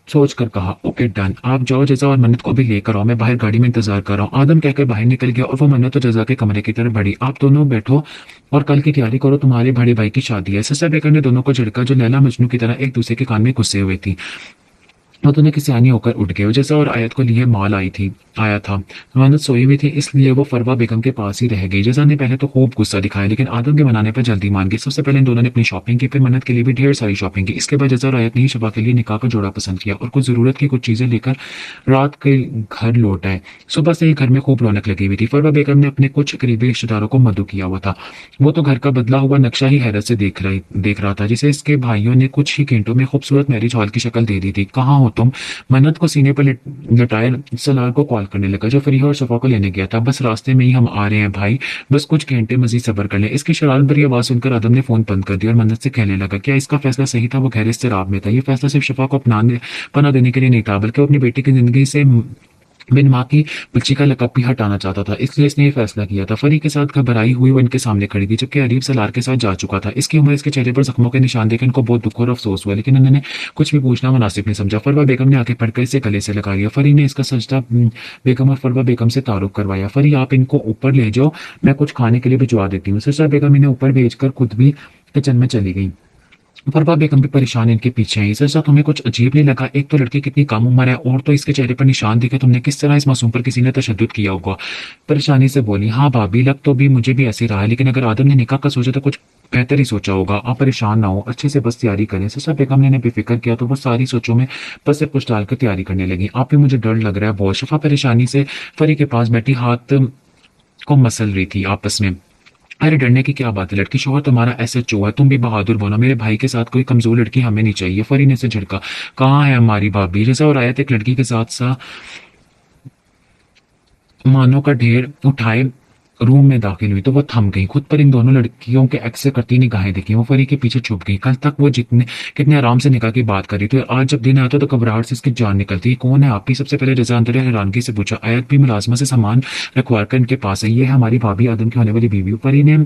सोच कर कहा। ओके डन, आप जाओ, जजा और मन्नत को भी लेकर आओ, मैं बाहर गाड़ी में इंतजार कर रहा हूँ। आदम कहकर बाहर निकल गया और वो मन्नत और जजा के कमरे की तरफ बढ़ी। आप दोनों बैठो और कल की तैयारी करो, तुम्हारे बड़े भाई की शादी है। सस्ता बेकर ने दोनों को झिड़का जो लैला मजनू की तरह एक दूसरे के कान में घुसे हुए थी। वो दोनों किसी आनी होकर उठ गए। जैसा और आयत को लिए माल आया था। मन्नत सोई हुई थी, इसलिए वो फरवा बेगम के पास ही रह गई। जजा ने पहले तो खूब गुस्सा दिखाया, लेकिन आदम के मनाने पर जल्दी मान गई। सबसे पहले इन दोनों ने अपनी शॉपिंग की, फिर मन्नत के लिए भी ढेर सारी शॉपिंग की। इसके बाद जजा और आयत ने ही शबा के लिए निकाह का जोड़ा पसंद किया और कुछ जरूरत की कुछ चीजें लेकर रात के घर लौट आए। सुबह से ही घर में खूब रौनक लगी हुई थी। फरवा बेगम ने अपने कुछ करीबी रिश्तेदारों को मदु किया हुआ था। वो तो घर का बदला हुआ नक्शा ही हैरत से देख रहा था, जिसे इसके भाइयों ने कुछ ही घंटों में खूबसूरत मैरिज हॉल की शक्ल दे दी थी। कहाँ हो तुम? मन्नत को सीने पर लटाए सलार को कॉल करने लगा जो फरीहा और शफा को लेने गया था। बस रास्ते में ही हम आ रहे हैं भाई, बस कुछ घंटे मजीद सब्र कर ले। इसकी शरारत भरी आवाज सुनकर आदम ने फोन बंद कर दिया और मन्नत से कहने लगा क्या इसका फैसला सही था? वो गहरे इसतिराब में था। ये फैसला सिर्फ शफा को पना देने के लिए नहीं था, बल्कि वो अपनी बेटी की जिंदगी से बिन माँ की बच्ची का लकब भी हटाना चाहता था, इसलिए इसने ये फैसला किया था। फरी के साथ घबराई हुई वो इनके सामने खड़ी थी, जबकि अरीब सलार के साथ जा चुका था। इसकी उम्र, इसके चेहरे पर जख्मों के निशान देकर इनको बहुत दुख और अफसोस हुआ, लेकिन उन्होंने कुछ भी पूछना मुनासिब नहीं समझा। फरवा बेगम ने आके पढ़कर इसे गले से लगा लिया। फरी ने इसका सजदा बेगम और फरवा बेगम से तारुफ करवाया। फरी, आप इनको ऊपर ले जाओ, मैं कुछ खाने के लिए भिजवा देती हूँ। सजदा बेगम इन्हें ऊपर भेजकर खुद भी किचन में चली गई। फरवा बेगम भी परेशान इनके पीछे आई। सर तुम्हें कुछ अजीब नहीं लगा? एक तो लड़की कितनी कम उम्र है, और तो इसके चेहरे पर निशान देखे तुमने, किस तरह इस मासूम पर किसी ने तशद्दुद किया होगा। परेशानी से बोली, हाँ भाभी, लग तो भी मुझे भी ऐसे रहा है, लेकिन अगर आदम ने निकाह का सोचा तो कुछ बेहतर ही सोचा होगा। आप परेशान ना हो, अच्छे से बस तैयारी करें। सर बेगम ने बेफिक्र किया तो वो सारी सोचों में बस से कुछ डालकर तैयारी करने लगी। आप भी, मुझे डर लग रहा है बहुत। शफा परेशानी से फरी के पास बैठी हाथ को मसल रही थी आपस में। अरे डरने की क्या बात है लड़की, शोहर तुम्हारा एसएचओ है, तुम भी बहादुर बनो। मेरे भाई के साथ कोई कमजोर लड़की हमें नहीं चाहिए। फरी ने से झटका। कहाँ है हमारी भाभी? रजा और आयत एक लड़की के साथ सा मानो का ढेर उठाए रूम में दाखिल हुई तो वो थम गई। खुद पर इन दोनों लड़कियों के एक्स करती निगाहें देखी। वो फरी के पीछे छुप गई। कल तक वो जितने कितने आराम से निकाह की बात कर रही थी, आज जब दिन आता तो घबराहट से इसकी जान निकलती। कौन है आप ही? सबसे पहले रजा अंदर हैरानगी से पूछा। आयत भी मुलाजमा से सामान रखवा कर इनके पास है। ये है हमारी भाभी, आदम की होने वाली बीवी। फरी ने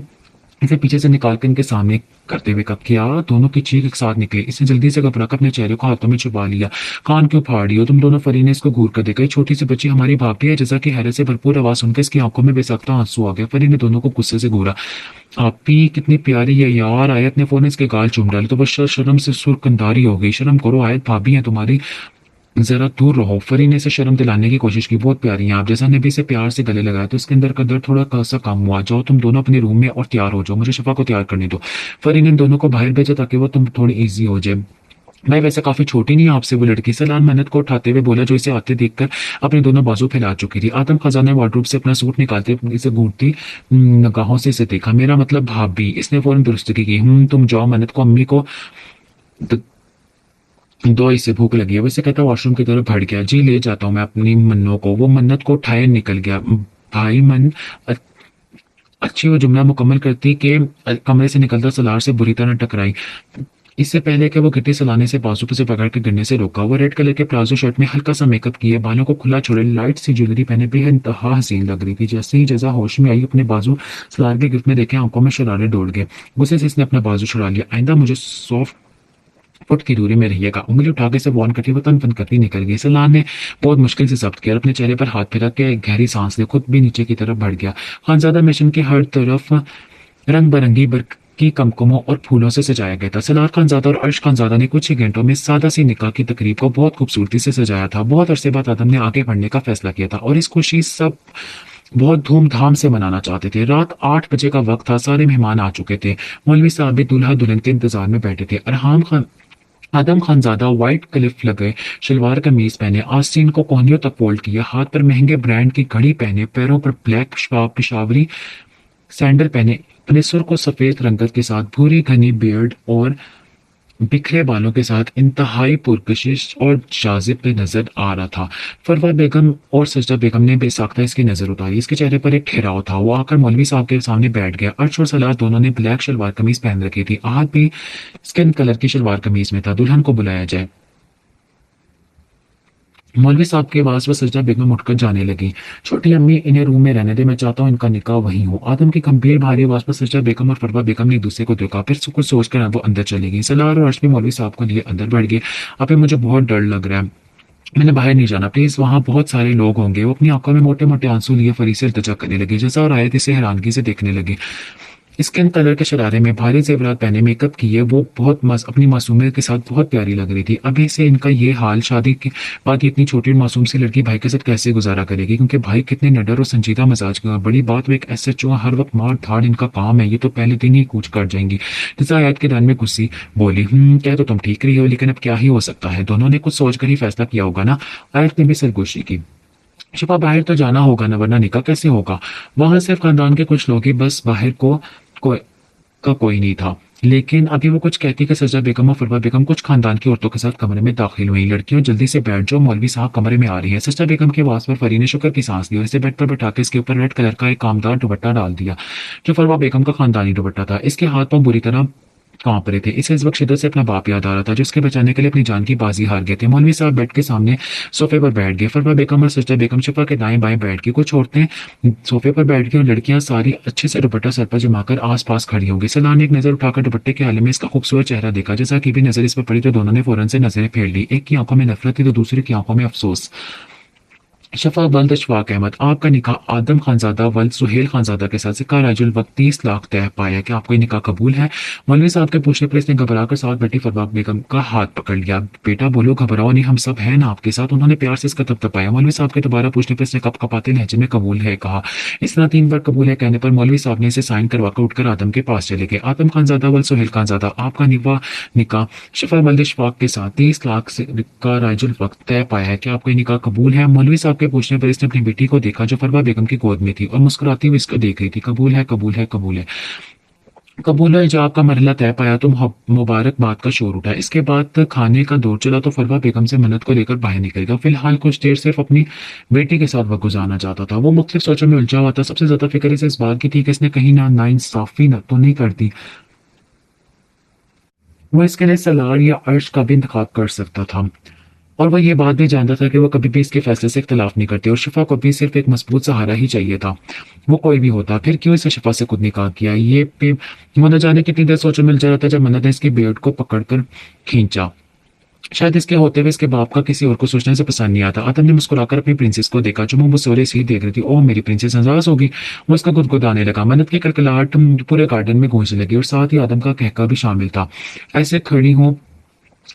इसे पीछे से निकाल कर इनके सामने करते हुए कहा, क्या? दोनों की चीख एक साथ निकली। इसने जल्दी से घबरा कर अपने चेहरे को हाथों में छुपा लिया। कान क्यों फाड़ रही हो तुम दोनों? फरी ने इसको घूर कर देखा। छोटी सी बच्ची हमारी भाभी है। जैसा कि हैरत से भरपूर आवाज सुनकर इसकी आंखों में बेसख्ता आंसू आ गया। फरी ने दोनों को गुस्से से घूरा। आप ही कितनी प्यारी है यार। आयत ने फोन इसके गाल चूम डाले तो वह शर्म से सुरकंदारी हो गई। शर्म करो आयत, भाभी है तुम्हारी, जरा दूर रहो। फरी ने इसे शर्म दिलाने की कोशिश की। बहुत प्यारी हैं आप। जैसा नबी से प्यार से गले लगाया तो इसके अंदर का दर्द थोड़ा सा कम हुआ। जाओ तुम दोनों अपने रूम में और तैयार हो जाओ, मुझे शफा को तैयार करने दो। फरी ने इन दोनों को बाहर भेजा ताकि वो तुम थोड़ी ईजी हो जाए। मैं वैसे काफी छोटी नहीं आपसे, वो लड़की सलान मेहनत को उठाते हुए बोला, जो इसे आते देखकर अपने दोनों बाजू फैला चुकी थी। आदम खजाना वार्डरोब से अपना सूट निकालते इसे घूरती निगाहों से इसे देखा। मेरा मतलब भाभी। इसने फौरन दुरुस्ती की। तुम जाओ, मन्नत को अम्मी को दो, इसे भूख लगी है। वैसे कहता वॉशरूम की तरफ भड़ गया। जी ले जाता हूँ मैं अपनी मन्नों को। वो मन्नत को उठाए निकल गया। भाई मन अच्छी वो जुमला मुकम्मल करती कि कमरे से निकलता सलार से बुरी तरह टकराई। इससे पहले कि वो गिट्टी सलाने से बाजू से पकड़ के गिरने से रोका। वो रेड कलर के प्लाजो शर्ट में हल्का सा मेकअप किए, बालों को खुला छोड़े, लाइट सी ज्वेलरी पहने बेहद इंतहा हसीन लग रही थी। जैसे ही जजा होश में आई, अपने बाजू सलार के गिफ्ट में देखे, आंखों में शरारे दौड़ गए। गुस्से से इसने अपना बाजू छुड़ा लिया। आइंदा मुझे सॉफ्ट फुट की दूरी में रहिएगा। उंगली उठा के से वॉन करती वो तन करती निकल गई। सलान ने बहुत मुश्किल से जब्त किया और अपने चेहरे पर हाथ फिरा के गहरी सांस ले खुद भी नीचे की तरफ बढ़ गया। खानजादा मिशन के हर तरफ रंग बिरंगी की कमकमों और फूलों से सजाया गया था। सलार खानजादा और अर्श खानजादा ने कुछ ही घंटों में सादा सी निकाह की तकरीब को बहुत खूबसूरती से सजाया था। बहुत अरसे बाद आदम ने आगे बढ़ने का फैसला किया था और इस खुशी सब बहुत धूमधाम से मनाना चाहते थे। रात 8 बजे का वक्त था। सारे मेहमान आ चुके थे। मौलवी साहब भी दूल्हा दुल्हन के इंतजार में बैठे थे। अरहाम खान आदम खानजादा व्हाइट क्लिफ लगे शलवार कमीज पहने, आस्तीन को कोहनियों तक फोल्ड किया, हाथ पर महंगे ब्रांड की घड़ी पहने, पैरों पर ब्लैक पिशावरी सैंडल पहने, अपने सुर को सफेद रंगत के साथ, भूरी घनी बियर्ड और बिखरे बालों के साथ इंतहाई पुरकशिश और जाजिब पे नजर आ रहा था। फरवा बेगम और सजदा बेगम ने बेसाख्ता इसकी नजर उतारी। इसके चेहरे पर एक ठहराव था। वो आकर मौलवी साहब के सामने बैठ गया। अर्श और सलार दोनों ने ब्लैक शलवार कमीज पहन रखी थी। आहद भी स्किन कलर की शलवार कमीज में था। दुल्हन को बुलाया जाए। मौलवी साहब की आवाज पर सजदा बेगम उठकर जाने लगी। छोटी अम्मी, इन्हें रूम में रहने दे, मैं चाहता हूँ इनका निकाह वहीं हो। आदम की गंभीर भारी आवाज पर सजदा बेगम और फरवा बेगम ने एक दूसरे को देखा, फिर कुछ सोचकर वो अंदर चली गई। सलार और अर्श भी मौलवी साहब को लिए अंदर बढ़ गए। अभी मुझे बहुत डर लग रहा है, मैंने बाहर नहीं जाना प्लीज, वहां बहुत सारे लोग होंगे। वो अपनी आंखों में मोटे मोटे आंसू लिए फरी से इल्तिजा करने लगी। जैसा और आयत इसे हैरानगी से देखने लगी। स्किन कलर के शरारे में भारी जेवरात पहने, मेकअप किए, वो बहुत अपनी मासूमियत के साथ बहुत प्यारी लग रही थी। अभी से इनका ये हाल, शादी के बाद इतनी छोटी और मासूम सी लड़की भाई के साथ कैसे गुजारा करेगी, क्योंकि भाई कितने निडर और संजीदा मिजाज का। बड़ी बात वो एक एसएचओ, हर वक्त मार धाड़ इनका काम है, ये तो पहले दिन ही कूच कर जाएंगी। जैसा आयत के दान में गुस्सी बोली, क्या तो तुम ठीक रही हो, लेकिन अब क्या ही हो सकता है, दोनों ने कुछ सोचकर ही फैसला किया होगा ना। आयत ने भी सरगोशी की। शिफा, बाहर तो जाना होगा ना, वरना निकाह कैसे होगा? वहां सिर्फ खानदान के कुछ लोग ही, बस बाहर को कोई नहीं था। लेकिन अभी वो कुछ कहती कि सजदा बेगम और फरवा बेगम कुछ खानदान की औरतों के साथ कमरे में दाखिल हुई। लड़कियों जल्दी से बैठ जाओ, मौलवी साहब कमरे में आ रही है। सजदा बेगम की आवाज पर फरी ने शुक्र की सांस ली और इसे बेड पर बैठा के इसके ऊपर रेड कलर का एक कामदार दुपट्टा डाल दिया, जो फरवा बेगम का खानदानी दुपट्टा था। इसके हाथ पर बुरी तरह कांप रहे थे। इसे इस वक्त शिद्दत से अपना बाप याद आ रहा था जो उसके बचाने के लिए अपनी जान की बाजी हार गए थे। मौलवी साहब बेड के सामने सोफे पर बैठ गए। फरवा बेगम और सजदा बेगम शिफा के दाएं बाएं बैठ गई। कुछ औरतें सोफे पर बैठ गई और लड़कियां सारी अच्छे से दुपट्टा सर पर जमाकर आस पास खड़ी होंगी। सलाह ने एक नजर उठाकर दुपट्टे के आले में इसका खूबसूरत चेहरा देखा। जैसा कि भी नजर इस पर पड़ी तो दोनों ने फौरन से नजरें फेर ली। एक की आंखों में नफरत थी तो दूसरे की आंखों में अफसोस। शफा वल्द अशफाक अहमद, आपका निकाह आदम खानजादा वल्द सुहेल खानजादा के साथ सिक्का राजुल वक्त 30 लाख तय पाया कि आपको ये निकाह कबूल है। मौलवी साहब के पूछने पर इसने घबराकर साथ बैठी फरवा बेगम का हाथ पकड़ लिया। बेटा बोलो, घबराओ नहीं, हम सब हैं ना आपके साथ। उन्होंने प्यार से इसका तपतपाया। मौलवी साहब के दोबारा पूछने पर इसने कपकपाते लहजे में कबूल है कहा। इस तरह 3 बार कबूल है कहने पर मौलवी साहब ने इसे साइन करवाकर उठकर आदम के पास चले गए। आदम खानजादा वल्द सुहेल खानजादा, आपका निकाह शफा वल्द अशफाक के साथ 30 लाख से का राजुल वक्त तय पाया है कि आपको ये निकाह कबूल है। मौलवी साहब के पूछने पर इसने अपनी बेटी को देखा जो फरवा बेगम की गोद में थी और मुस्कुराती हुई इसको देख रही थी। कबूल है, कबूल है, कबूल है। कबूल इजाब का मरहला तय पाया तो मुबारकबाद का शोर उठा। इसके बाद खाने का दौर चला तो फरवा बेगम से मन्नत को लेकर बाहर निकल गया। फिलहाल कुछ देर सिर्फ अपनी बेटी के साथ वक्त गुजारना चाहता था। वो मुख्तलिफ सोचों में उलझा हुआ था। सबसे ज्यादा फिक्र इसे इस बात की थी कि इसने कहीं ना इंसाफी न तो नहीं कर दी। वो इसके लिए सलार या अर्श का भी इंतखाब कर सकता था और वह ये बात भी जानता था कि वो कभी भी इसके फैसले से इख्तलाफ नहीं करती और शिफा को भी सिर्फ एक मजबूत सहारा ही चाहिए था। वो कोई भी होता, फिर क्यों इसे शिफा से खुद निकाह किया। ये पे वो न जाने कितनी देर सोचने मिल जा रहा था जब मन्नत ने इसकी बेड को पकड़कर खींचा। शायद इसके होते हुए इसके बाप का किसी और को सोचने से पसंद नहीं आता। आदम ने मुस्कुराकर अपनी प्रिंसेस को देखा जो मुंह सोरे से ही देख रही थी। ओह मेरी प्रिंसेस नाराज होगी। वो उसका गुदगुदाने लगा। मन्नत की कलकलाहट पूरे गार्डन में गूंजने लगी और साथ ही आदम का कहका भी शामिल था। ऐसे खड़ी हूँ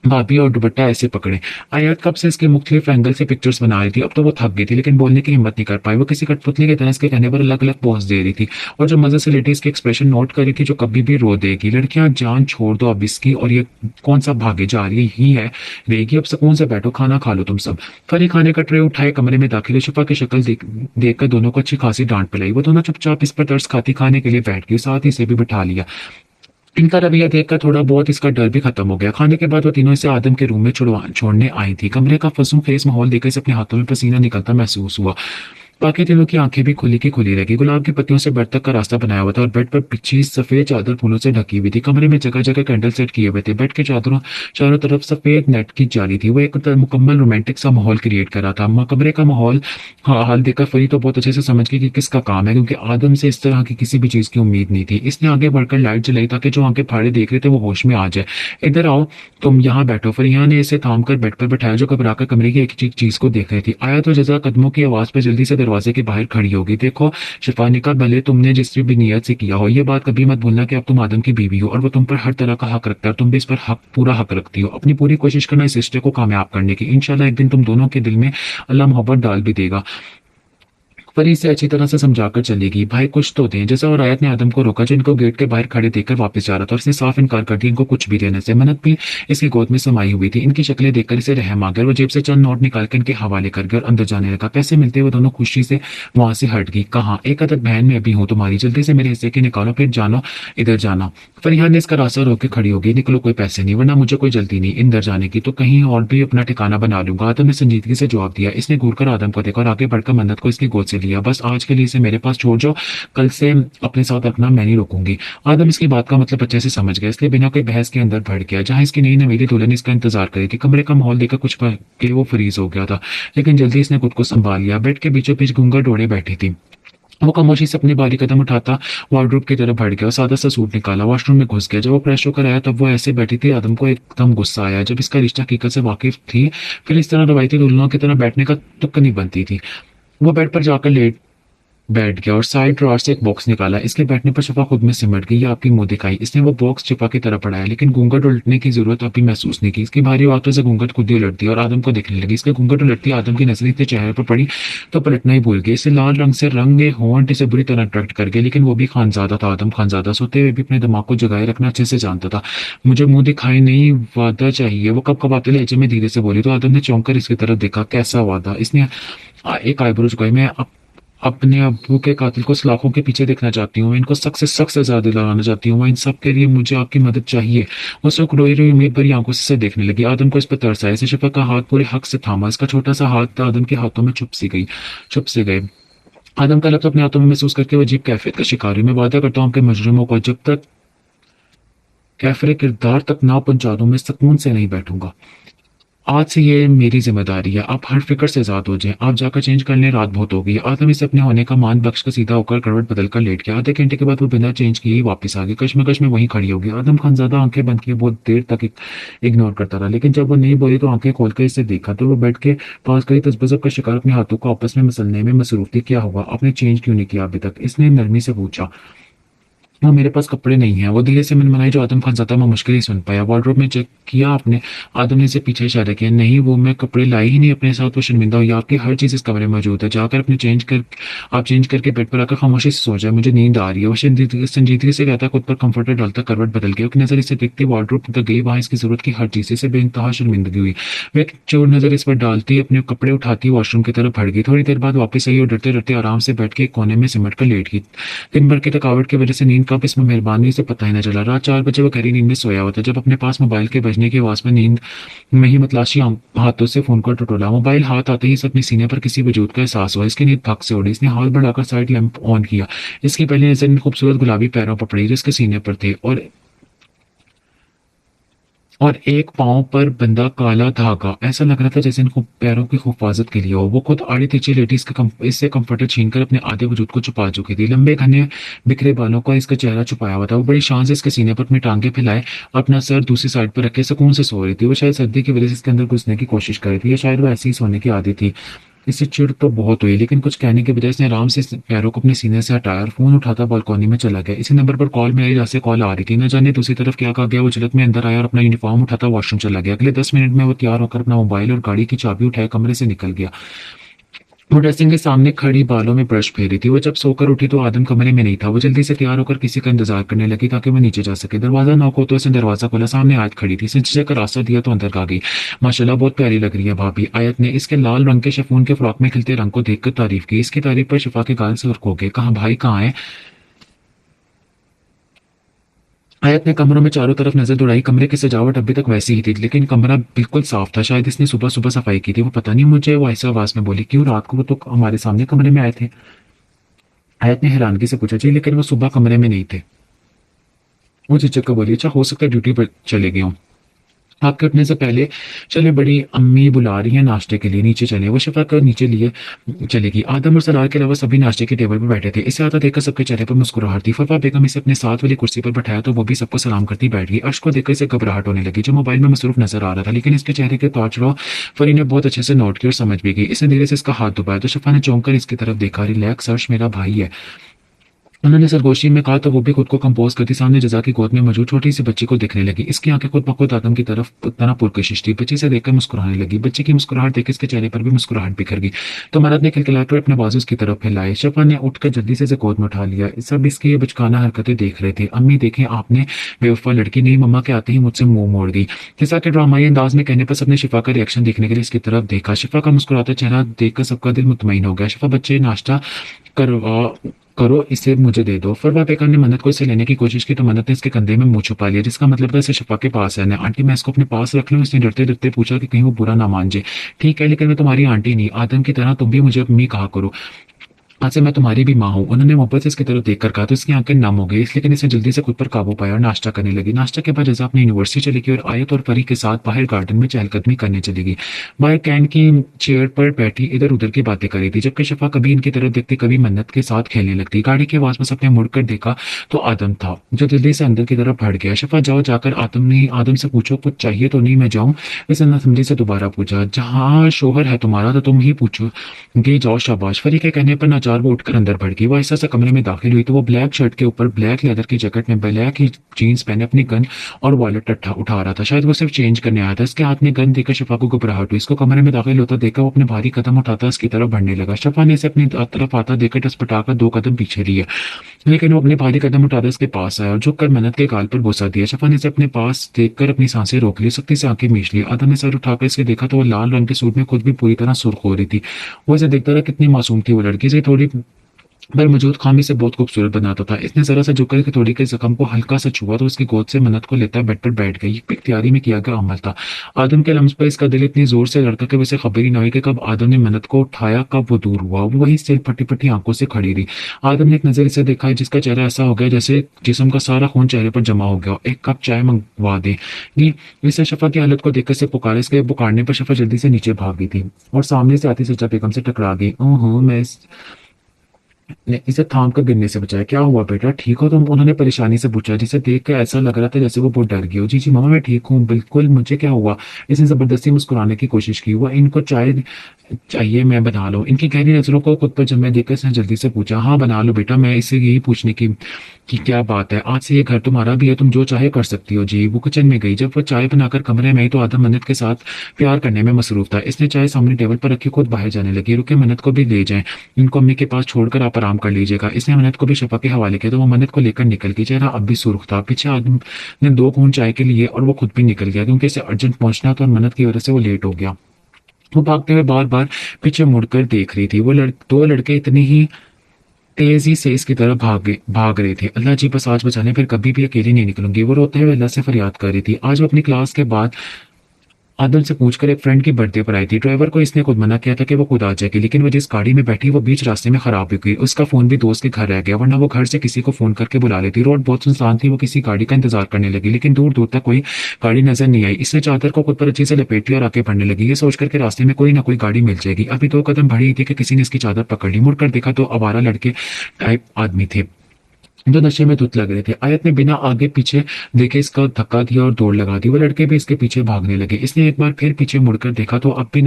भाभी और दुपट्टा ऐसे पकड़े। आयत कब से इसके मुख्तलिफ एंगल से पिक्चर्स बना रही थी। अब तो वो थक गई थी लेकिन बोलने की हिम्मत नहीं कर पाई। वो किसी कठपुतली की तरह इसके कहने पर अलग अलग पोज दे रही थी और जो मजे से लेटी इसके एक्सप्रेशन नोट कर रही थी जो कभी भी रो देगी। लड़कियां जान छोड़ दो अब इसकी और ये कौन सा भागे जा रही ही है रहेगी। अब सुकून से बैठो, खाना खा लो तुम सब। फरी खाने का ट्रे उठाए कमरे में दाखिल। शिफा की शक्ल देखकर दोनों को अच्छी खासी डांट पिलाई। वो दोनों चुपचाप इस पर तरस खाती खाने के लिए बैठ गई। साथ ही इसे भी बिठा लिया। इनका रवैया देखकर थोड़ा बहुत इसका डर भी खत्म हो गया। खाने के बाद वो तीनों इसे आदम के रूम में छोड़ने आई थी। कमरे का फसूं खेस माहौल देखकर इसे अपने हाथों में पसीना निकलता महसूस हुआ। बाकी तीनों की आंखें भी खुली की खुली रही। गुलाब की पत्तियों से बेड तक का रास्ता बनाया हुआ था और बेड पर पिछी सफेद चादर फूलों से ढकी हुई थी। कमरे में जगह जगह कैंडल सेट किए हुए थे। बेड के चादरों चारों तरफ सफेद नेट की जाली थी। वो एक मुकम्मल रोमांटिक सा माहौल क्रिएट कर रहा था। कमरे का माहौल हाल देखकर फरी तो बहुत अच्छे से समझ गई कि किसका काम है क्योंकि आदम से इस तरह की किसी भी चीज की उम्मीद नहीं थी। इसने आगे बढ़कर लाइट जलाई ताकि जो आंखें फाड़े देख रहे थे वो होश में आ जाए। इधर आओ, तुम यहाँ बैठो। फरिया ने इसे थाम कर बेड पर बैठाया जो घबराकर कमरे की एक चीज को देख रही थी। आया तो जजा कदमों की आवाज पर जल्दी से दरवाजे के बाहर खड़ी होगी। देखो शिफानी का, भले तुमने जिस भी नीयत से किया हो ये बात कभी मत भूलना कि अब तुम आदम की बीवी हो और वो तुम पर हर तरह का हक रखता है और तुम भी इस पर पूरा हक रखती हो। अपनी पूरी कोशिश करना इस रिश्ते को कामयाब करने की। इंशाल्लाह एक दिन तुम दोनों के दिल में अल्लाह मोहब्बत डाल भी देगा। परी इसे अच्छी तरह से समझाकर चलेगी। भाई कुछ तो दें। जैसा और आयत ने आदम को रोका जो इनको गेट के बाहर खड़े देखकर वापस जा रहा था और इसने साफ इनकार कर दिया इनको कुछ भी देने से। मन्नत भी इसकी गोद में समाई हुई थी। इनकी शक्लें देखकर इसे रहम आ गया। वो जेब से चंद नोट निकालकर इनके हवाले कर गया और अंदर जाने लगा। पैसे मिलते हुए दोनों खुशी से वहां से हट गई। कहा, एक अदद बहन में अभी हूँ तुम्हारी, जल्दी से मेरे हिस्से की निकालो फिर जानो इधर जाना। फरियाद ने इसका रास्ता रोक के खड़ी होगी। निकलो, कोई पैसे नहीं वरना मुझे कोई जल्दी नहीं इंदर जाने की, तो कहीं और भी अपना ठिकाना बना लूंगा। आदम ने संजीदगी से जवाब दिया। इसने घूरकर आदम को देखा और आगे बढ़कर मन्नत को इसकी गोद से लिया। बस आज के लिए इसे मेरे पास छोड़ जाओ, कल से अपने साथ रखना, मैं नहीं रोकूंगी। आदम इसकी बात का मतलब अच्छे से समझ गया इसलिए बिना कोई बहस के अंदर बढ़ गया जहां इसकी नई नवेली दुल्हन इसका इंतजार करी थी। कमरे का माहौल देखकर कुछ पल के लिए वो फ्रीज हो गया था लेकिन जल्दी इसने खुद को संभाल लिया। बेड के बीचों बीच घूंघट ओढ़े बैठी थी। वो खामोशी से अपने बारी कदम उठाता वार्डरोब की तरफ बढ़ गया और सादा सा सूट निकाला। वॉशरूम में घुस गया। जब वो फ्रेश होकर आया तब वो ऐसे बैठी थी। आदम को एकदम गुस्सा आया। जब इसका रिश्ता हकीकत से वाकिफ थी फिर इस तरह रवायती दुल्हनों की तरह बैठने का तुक नहीं बनती थी। वो बेड पर जाकर लेट बैठ गया और साइड ड्रॉर से एक बॉक्स निकाला। इसके बैठने पर शिफा खुद में सिमट गई। ये आपकी मुंह दिखाई। इसने वो बॉक्स शिफा की तरफ बढ़ाया लेकिन घूंघट उलटने की जरूरत अभी महसूस नहीं की। इसकी भारी आवाज़ों से घूंघट खुद ही उलटती और आदम को देखने लगी। इसके घूंघट उलटती आदम की नजरें इसके चेहरे पर पड़ी तो पलटना ही भूल गई। इसे लाल रंग से रंगे होंठ इसे बुरी तरह अट्रैक्ट कर गए लेकिन वो भी खानजादा था। आदम खानजादा सोते हुए भी अपने दिमाग को जगाए रखना अच्छे से जानता था। मुझे मुंह दिखाई नहीं, वादा चाहिए। वो कब कबाते लहजे में धीरे से बोली तो आदम ने चौंक कर इसकी तरफ देखा। कैसा वादा? इसने एक आईब्रो झुकाई। मैं अपने अब्बू के कातिल को सलाखों के पीछे देखना चाहती हूँ। मैं इनको सख्त से सख्त सजा दिलाना चाहती हूँ। इन सब के लिए मुझे आपकी मदद चाहिए। वो सुख रोई रोई उम्मीद भरी आंखों से देखने लगी। आदम को इस पर तरस आया। इसे शिफा का हाथ पूरे हक से थामा। इसका छोटा सा हाथ आदम के हाथों में छुप से गए। आदम का लफ्ज अपने हाथों में महसूस करके वो अजीब कैफियत का शिकार हुई। मैं वादा करता हूँ आपके मजलूमों को जब तक कैफरे किरदार तक ना पहुंचा दूं, मैं सुकून से नहीं बैठूंगा। आज से ये मेरी जिम्मेदारी है, आप हर फिक्र से आजाद हो जाएं। आप जाकर चेंज कर लें, रात बहुत हो गई। आदम इसे अपने होने का मान बख्श कर सीधा होकर करवट बदल कर लेट गया। आधे घंटे के बाद वो बिना चेंज किए ही वापस आ गई। कश्मकश में वहीं खड़ी हो गई। आदम खानजादा आंखें बंद किए बहुत देर तक इग्नोर करता रहा, लेकिन जब वो नहीं बोली तो आंखें खोलकर इसे देखा तो वो बेड के पास गई। तजबजब का शिकार अपने हाथों को आपस में मसलने में मसरूफ थी। क्या हुआ, आपने चेंज क्यों नहीं किया अभी तक? इसने नरमी से पूछा। हाँ, मेरे पास कपड़े नहीं हैं, वो धीरे से मनमनाई जो आदम खानजादा मैं मुश्किल ही सुन पाया। वार्डरोब में चेक किया आपने? आदम ने इसे पीछे इशारा किया। नहीं, वो मैं कपड़े लाई ही नहीं अपने साथ, वो शर्मिंदा हुई। आपकी हर चीज इस कमरे में मौजूद है, जाकर अपने आप चेंज करके बेड पर आकर खामोशी से सो जाए, मुझे नींद आ रही है। वो संजीदगी से कहता खुद पर कंफर्टर डालता करवट बदल गया। उसकी नजर इसे देखती वार्डरोब तक गई, वहां इसकी जरूरत की हर चीज से बेइंतहा शर्मिंदगी हुई। वह एक चोर नजर इस पर डालती अपने कपड़े उठाती वॉशरूम की तरफ भड़ गई। थोड़ी देर बाद वापस आई और डरते डरते आराम से बैठ के एक कोने में सिमट कर लेट गई। दिन भर की थकावट की वजह से नींद कब इसमें मेहरबानी से पता ही न चला। रात 4 बजे वो गहरी नींद में सोया हुआ था जब अपने पास मोबाइल के बजने की आवाज में नींद में ही मतलाशी हाथों से फोन को टटोला। मोबाइल हाथ आते ही इसे अपने सीने पर किसी वजूद का एहसास हुआ। इसकी नींद भग से उड़ी। इसने हाथ बढ़ाकर साइड लैंप ऑन किया। इसकी पहली नजर इन खूबसूरत गुलाबी पैरों पर पड़ी जो इसके सीने पर थे, और एक पांव पर बंधा काला धागा। ऐसा लग रहा था जैसे इन पैरों की हिफाजत के लिए हो। वो खुद आड़ी तिरछी लेटी इससे कंफर्टर छीनकर अपने आधे वजूद को छुपा चुकी थी। लंबे घने बिखरे बालों का इसका चेहरा छुपाया हुआ था। वो बड़ी शान से इसके सीने पर अपनी टांगे फैलाए अपना सर दूसरी साइड पर रखे सुकून से सो रही थी। वो शायद सर्दी की वजह से इसके अंदर घुसने की कोशिश कर रही थी, या शायद वो ऐसी ही सोने की आदत थी। इससे चिढ़ तो बहुत हुई, लेकिन कुछ कहने के बजाय इसने आराम से पैरों को अपने सीने से हटाया और फोन उठाता बालकनी में चला गया। इसी नंबर पर कॉल मिलाई जहाँ से कॉल आ रही थी। न जाने दूसरी तरफ क्या कहा गया। वो झलक में अंदर आया और अपना यूनिफॉर्म उठाता वॉशरूम चला गया। अगले 10 मिनट में वो तैयार होकर अपना मोबाइल और गाड़ी की चाबी उठाए कमरे से निकल गया। वो ड्रेसिंग के सामने खड़ी बालों में ब्रश फेरी थी। वो जब सोकर उठी तो आदम कमरे में नहीं था। वो जल्दी से तैयार होकर किसी का इंतजार करने लगी ताकि वो नीचे जा सके। दरवाजा नॉक हो तो उसने दरवाजा खोला। सामने आयत खड़ी थी। इसने का रास्ता दिया तो अंदर आ गई। माशाल्लाह, बहुत प्यारी लग रही है भाभी। आयत ने इसके लाल रंग के शिफॉन के फ्रॉक में खिलते रंग को देखकर तारीफ की। इसकी तारीफ पर शिफा के गाल से हो गए। कहा भाई कहाँ है? आयत ने कमरों में चारों तरफ नजर दौड़ाई। कमरे की सजावट अभी तक वैसी ही थी, लेकिन कमरा बिल्कुल साफ था। शायद इसने सुबह सुबह सफाई की थी। वो पता नहीं मुझे, वो ऐसा आवाज में बोली। क्यों, रात को वो तो हमारे सामने कमरे में आए थे। आयत ने हैरानगी से पूछा। जी, लेकिन वो सुबह कमरे में नहीं थे। वो झिझक कर बोली। अच्छा, हो सकता है ड्यूटी पर चले गए हों। आपके उठने से पहले चले, बड़ी अम्मी बुला रही हैं नाश्ते के लिए, नीचे चले। वो शफा कर नीचे लिए चलेगी। आदम और सरार के अलावा सभी नाश्ते के टेबल पर बैठे थे। इसे आता देखकर सबके चेहरे पर मुस्कुराहट थी। फफा बेगम इसे अपने साथ वाली कुर्सी पर बैठाया तो वो भी सबको सलाम करती बैठ गई। अर्श को देखकर इसे घबराहट होने लगी, जो मोबाइल में मसरूफ नजर आ रहा था, लेकिन इसके चेहरे के उतार चढ़ाव फरी ने बहुत अच्छे से नोट किया और समझ भी गई। इसने धीरे से इसका हाथ दबाया तो शफा ने चौंक कर इसकी तरफ देखा। रिलैक्स अर्श, मेरा भाई है, उन्होंने सरगोशी में कहा तो वो भी खुद को कंपोज करती सामने जजा की गोद में मौजूद छोटी सी बच्ची को देखने लगी। इसकी आंखें खुद ब खुद आदम की तरफ तना पुरकशिश थी। बच्ची से देखकर मुस्कुराने लगी। बच्ची की मुस्कुराहट देख इसके चेहरे पर भी मुस्कुराहट बिखर गई। तो मरद ने खिलखिलाकर अपने बाजू की तरफ फैलाए। शफा ने उठकर जल्दी से गोद में उठा लिया। सब इसकी ये बचकाना हरकतें देख रहे थे। अम्मी देखें, आपने बेवफा लड़की नहीं, मम्मा के आते ही मुझसे मुंह मोड़ दी। किसा के ड्रामाई अंदाज में कहने पर सबने शिफा का रिएक्शन देखने के लिए इसकी तरफ देखा। शिफा का मुस्कुराता चेहरा देखकर सबका दिल मुतमईन हो गया। शिफा, बच्चे नाश्ता करवा करो, इसे मुझे दे दो। फरवा बेगम ने मन्नत को इसे लेने की कोशिश की तो मन्नत ने इसके कंधे में मुंह छुपा लिया, जिसका मतलब था इसे शिफा के पास है। आंटी, मैं इसको अपने पास रख लूं? इसने डरते डरते पूछा कि कहीं वो बुरा ना मान जाए। ठीक है, लेकिन मैं तुम्हारी आंटी नहीं, आदम की तरह तुम भी मुझे अम्मी कहा करो। आज से मैं तुम्हारी भी माँ हूँ, उन्होंने मोहब्बत से इसकी तरफ देखकर कहा तो इसकी आंखें नम हो गई। लेकिन इसे जल्दी से खुद पर काबू पाया और नाश्ता करने लगी। नाश्ता के बाद जजा अपनी यूनिवर्सिटी चली गई और आयत और परी के साथ बाहर गार्डन में चहलकदमी करने चली गई। बाहर कैन की चेयर पर बैठी इधर उधर की बातें कर रही थी, जबकि शफा कभी इनकी तरफ देखती कभी मन्नत के साथ खेलने लगती। गाड़ी की आवाज में सबने मुड़कर देखा तो आदम था, जो जल्दी से अंदर की तरफ भड़ गया। शफा, जाओ, जाकर आदम से पूछो कुछ चाहिए तो नहीं। मैं जाऊँ? इसने नसमली से दोबारा पूछा। जहाँ शोहर है तुम्हारा तो तुम ही पूछो गे, जाओ शाबाश। फरी के कहने पर नाचार वो उठकर अंदर भड़की। वो ऐसा सा कमरे में दाखिल हुई तो वो ब्लैक शर्ट के ऊपर ब्लैक लेदर की जैकेट में ब्लैक ही जीन्स पहने अपनी गन और वॉलेट उठा रहा था। शायद वो सिर्फ चेंज करने आया था। इसके हाथ में गन देखकर शफा को घबराहट हुई। इसको कमरे में दाखिल होता देखा वो अपने भारी कदम उठाता इसकी तरफ बढ़ने लगा। शफा ने इसे अपनी तरफ आता देखकर टसपटाकर 2 कदम पीछे लिए, लेकिन वो अपने भारी कदम उठाकर इसके पास आया और झुककर मन्नत के गाल पर बोसा दिया। शफा ने इसे अपने पास देखकर अपनी सांसें रोक ली, सख्ती से आंखें मीच ली। आदम ने सर उठाकर इसके देखा तो वो लाल रंग के सूट में खुद भी पूरी तरह सुर्ख हो रही थी। वो इसे देखता रहा, कितनी मासूम थी वो लड़की से। थोड़ी पर मौजूद खामी से बहुत खूबसूरत बनाता था। इसने जरा सा झुककर हथौड़ी के जख्म को हल्का सा छुआ तो उसकी गोद से मन्नत को लेता बेड पर बैठ गई। ये भी इख्तियारी में किया गया अमल था। आदम के लम्स पर इसका दिल इतनी जोर से लड़का कि वैसे खबर ही न हुई कि कब आदम ने मन्नत को उठाया, कब वो दूर हुआ। वो वही स्टिल फटी फटी आंखों से खड़ी रही। आदम ने एक नजर इसे देखा है जिसका चेहरा ऐसा हो गया जैसे जिस्म का सारा खून चेहरे पर जमा हो गया। एक कप चाय मंगवा दे। ये इसे शफा की हालत को देखकर से पुकारा। इसके पुकारने पर शफा जल्दी से नीचे भाग गई थी और सामने से आती सच्चा बेगम से टकरा गई। ओह ने इसे थाम कर गिरने से बचाया। क्या हुआ बेटा, ठीक हो तुम? उन्होंने परेशानी से पूछा, जिसे देख कर ऐसा लग रहा था जैसे वो बहुत डर गई हो। जी जी मामा, मैं ठीक हूँ बिल्कुल, मुझे क्या हुआ? इसने जबरदस्ती मुस्कुराने की कोशिश की। हुआ इनको चाय चाहिए, मैं बना लो। इनकी गहरी नजरों को खुद पर जमे देखकर इसने जल्दी से पूछा, हाँ बना लो बेटा, मैं इससे यही पूछने की कि क्या बात है, आज से ये घर तुम्हारा भी है, तुम जो चाहे कर सकती हो। जी। वो किचन में गई। जब वो चाय बनाकर कमरे में आई तो आदम मन्नत के साथ प्यार करने में मसरूफ था। इसने चाय सामने टेबल पर रखी, खुद बाहर जाने लगी। रुके, मन्नत को भी ले जाएं, इनको अम्मी के पास छोड़कर आप आराम कर लीजिएगा। इसने मन्नत को भी शफा के हवाले किया तो वो मन्नत को लेकर निकल गई। चेहरा अब भी सुर्ख था। पीछे आदम ने 2 घूंट चाय के लिए और वो खुद भी निकल गया क्योंकि इसे अर्जेंट पहुंचना था और मन्नत की वजह से वो लेट हो गया। वो भागते हुए बार बार पीछे मुड़कर देख रही थी। दो लड़के इतनी ही तेजी से इसकी तरफ भाग रहे थे। अल्लाह जी बस आज बचा लें, फिर कभी भी अकेली नहीं निकलूंगी। वो रोते हुए अल्लाह से फरियाद कर रही थी। आज वो अपनी क्लास के बाद आदम से पूछकर एक फ्रेंड की बर्थडे पर आई थी। ड्राइवर को इसने खुद मना किया था कि वो खुद आ जाएगी, लेकिन वो जिस गाड़ी में बैठी वो बीच रास्ते में खराब हो गई। उसका फोन भी दोस्त के घर रह गया, वरना वो घर से किसी को फोन करके बुला लेती। रोड बहुत सुनसान थी। वो किसी गाड़ी का इंतजार करने लगी, लेकिन दूर दूर तक कोई गाड़ी नजर नहीं आई। इसने चादर को खुद पर अच्छे से लपेट लिया और आगे बढ़ने लगी, ये सोचकर के रास्ते में कोई ना कोई गाड़ी मिल जाएगी। अभी 2 कदम बढ़ी थी कि किसी ने इसकी चादर पकड़ ली। मुड़कर देखा तो आवारा लड़के टाइप आदमी थे जो नशे में धुत लग रहे थे। आयत ने बिना आगे पीछे देखे इसका धक्का दिया और दौड़ लगा दी। वो लड़के भी इसके पीछे भागने लगे। इसने एक बार फिर पीछे मुड़कर देखा तो अब भी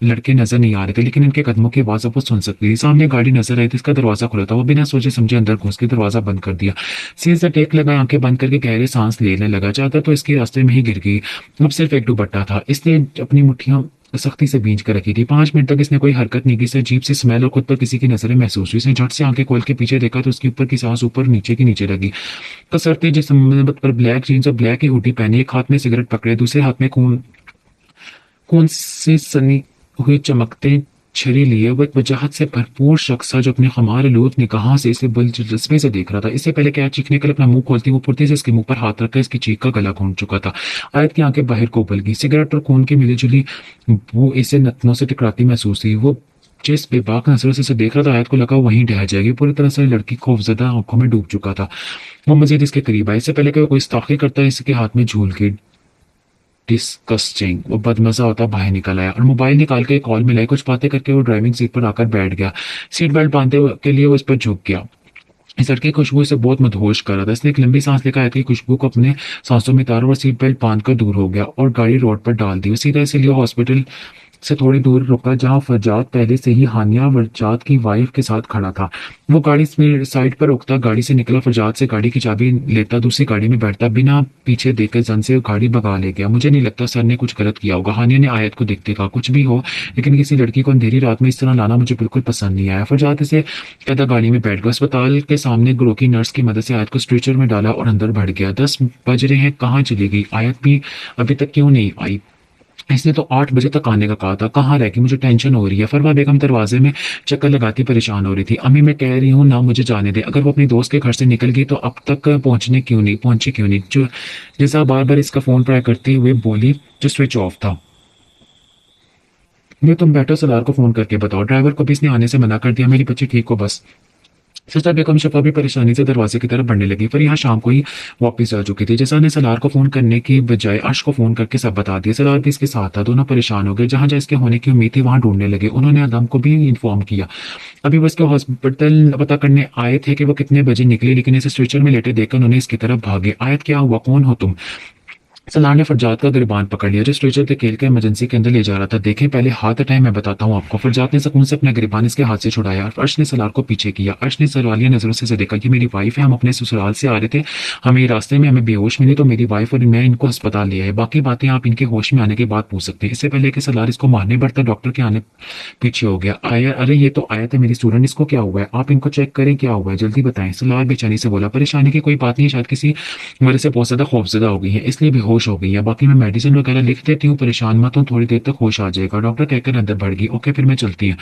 लड़के नजर नहीं आ रहे थे, लेकिन इनके कदमों की आवाज अब वो सुन सकती थी। सामने गाड़ी नजर आई तो इसका दरवाजा खुला था। वो बिना सोचे समझे अंदर घुस के दरवाजा बंद कर दिया। सीधे से टेक लगा, आंखें बंद करके गहरे सांस लेने लगा। चादर तो इसके रास्ते में ही गिर गई। अब सिर्फ एक दुपट्टा था। इसने अपनी मुट्ठियां सख्ती से भींच कर रखी थी। 5 मिनट तक इसने कोई हरकत नहीं की। से अजीब सी स्मेल और खुद पर किसी की नजरें महसूस हुई। इसने झट से आंखें खोल के पीछे देखा तो उसके ऊपर की सांस ऊपर नीचे की नीचे लगी। कसरती जिस्म पर ब्लैक जीन्स और ब्लैक ही हुडी पहनी, एक हाथ में सिगरेट पकड़े, दूसरे हाथ में खून खून से सनी हुए चमकते छड़ी लिए। वो एक वजाहत से भरपूर शख्स था जो अपने खमार आलूद निगाहों से इसे दिलचस्पी से देख रहा था। इससे पहले क्या चीखने के लिए अपना मुंह खोलती वो फुर्ती से इसके मुंह पर हाथ रखकर इसकी चीख का गला घोंट चुका था। आयत की आंखें बाहर को उबल गई। सिगरेट और खून की मिलीजुली वो इसे नथनों से टकराती महसूस हुई। वो जिस बेबाक नजरों से इसे देख रहा था, आयत को लगा वहीं ढह जाएगी। पूरी तरह से लड़की खौफजदा आंखों में डूब चुका था। वो मजीद इसके करीब आया। इससे पहले कि वो कोई इस्ताखी करता है, इसके हाथ में झूल के डिस्कस्टिंग वो बदमजा होता बाहर निकल आया और मोबाइल निकाल के कॉल मिलाई। कुछ बातें करके वो ड्राइविंग सीट पर आकर बैठ गया। सीट बेल्ट बांधने के लिए वो इस पर झुक गया। इस लड़के की खुशबू से बहुत मदहोश कर रहा था। इसने एक लंबी सांस लेकर आयत की खुशबू को अपने सांसों में तारा और सीट बेल्ट बांधकर दूर हो गया और गाड़ी रोड पर डाल दी। वो सीधा इसलिए हॉस्पिटल से थोड़ी दूर रुका जहां फरजाद पहले से ही हानिया फरजाद की वाइफ के साथ खड़ा था। वो गाड़ी साइड पर रोकता, गाड़ी से निकला, फरजाद से गाड़ी की चाबी लेता, दूसरी गाड़ी में बैठता, बिना पीछे देखे जन से गाड़ी भगा ले गया। मुझे नहीं लगता सर ने कुछ गलत किया होगा, हानिया ने आयत को देखते कहा। कुछ भी हो, लेकिन किसी लड़की को अंधेरी रात में इस तरह लाना मुझे बिल्कुल पसंद नहीं आया। फरजाद इसे कहता गाड़ी में बैठ गया। अस्पताल के सामने ग्रो की नर्स की मदद से आयत को स्ट्रेचर में डाला और अंदर बढ़ गया। 10 बज रहे हैं, कहाँ चली गई आयत? भी अभी तक क्यों नहीं आई? इसने तो 8 बजे तक आने का कहा था, कहाँ रह गई? मुझे टेंशन हो रही है। फरवा बेगम दरवाजे में चक्कर लगाती परेशान हो रही थी। अम्मी मैं कह रही हूँ ना, मुझे जाने दे। अगर वो अपनी दोस्त के घर से निकल गई तो अब तक पहुंची क्यों नहीं? जो जैसा बार बार इसका फोन ट्राई करते हुए बोली जो स्विच ऑफ था। ये तुम बैठो, सलार को फोन करके बताओ। ड्राइवर को भी इसने आने से मना कर दिया। मेरी बच्ची ठीक हो बस। सिस्टर बेगम शफा भी परेशानी से दरवाजे की तरफ बढ़ने लगी, पर यहाँ शाम को ही वापस आ चुकी थी। जैसा ने सलार को फोन करने की बजाय अर्श को फोन करके सब बता दिया। सलार भी इसके साथ था। दोनों परेशान हो गए। जहां जहां इसके होने की उम्मीद थी वहां ढूंढने लगे। उन्होंने आदम को भी इन्फॉर्म किया। अभी वो इसके हॉस्पिटल पता करने आए थे कि वो कितने बजे निकली, लेकिन इसे स्ट्रेचर में लेटे देखकर उन्होंने इसकी तरफ भागे। आयत क्या हुआ, कौन हो तुम? सलार ने फरजाद का गिरबान पकड़ लिया जो स्ट्रेचर के खेल के इमरजेंसी के अंदर ले जा रहा था। देखें पहले हाथ हटाएं, मैं बताता हूँ आपको। फरजाद ने सुकून से अपना गिरबान इसके हाथ से छुड़ाया और अर्श ने सलार को पीछे किया। अर्श ने सवालिया नजरों से देखा कि मेरी वाइफ है, हम अपने ससुराल से आ रहे थे, हमें रास्ते में हमें बेहोश मिली तो मेरी वाइफ और मैं इनको अस्पताल ले आए। बाकी बातें आप इनके होश में आने के बाद पूछ सकते हैं। इससे पहले कि सलार इसको मारने बढ़ता डॉक्टर के आने पीछे हो गया। आया, अरे ये तो आया था मेरी स्टूडेंट, इसको क्या हुआ है? आप इनको चेक करें, क्या हुआ है जल्दी बताएं। सलार बेचैनी से बोला, परेशानी की कोई बात नहीं, शायद किसी वजह से बहुत ज्यादा खौफजदा हो गई है इसलिए बेहोश हो गई है। बाकी मैं मेडिसिन वगैरह लिख देती हूँ, परेशान मत हो, थोड़ी देर तक होश आ जाएगा। डॉक्टर कहकर अंदर बढ़ गई। ओके फिर मैं चलती हूँ।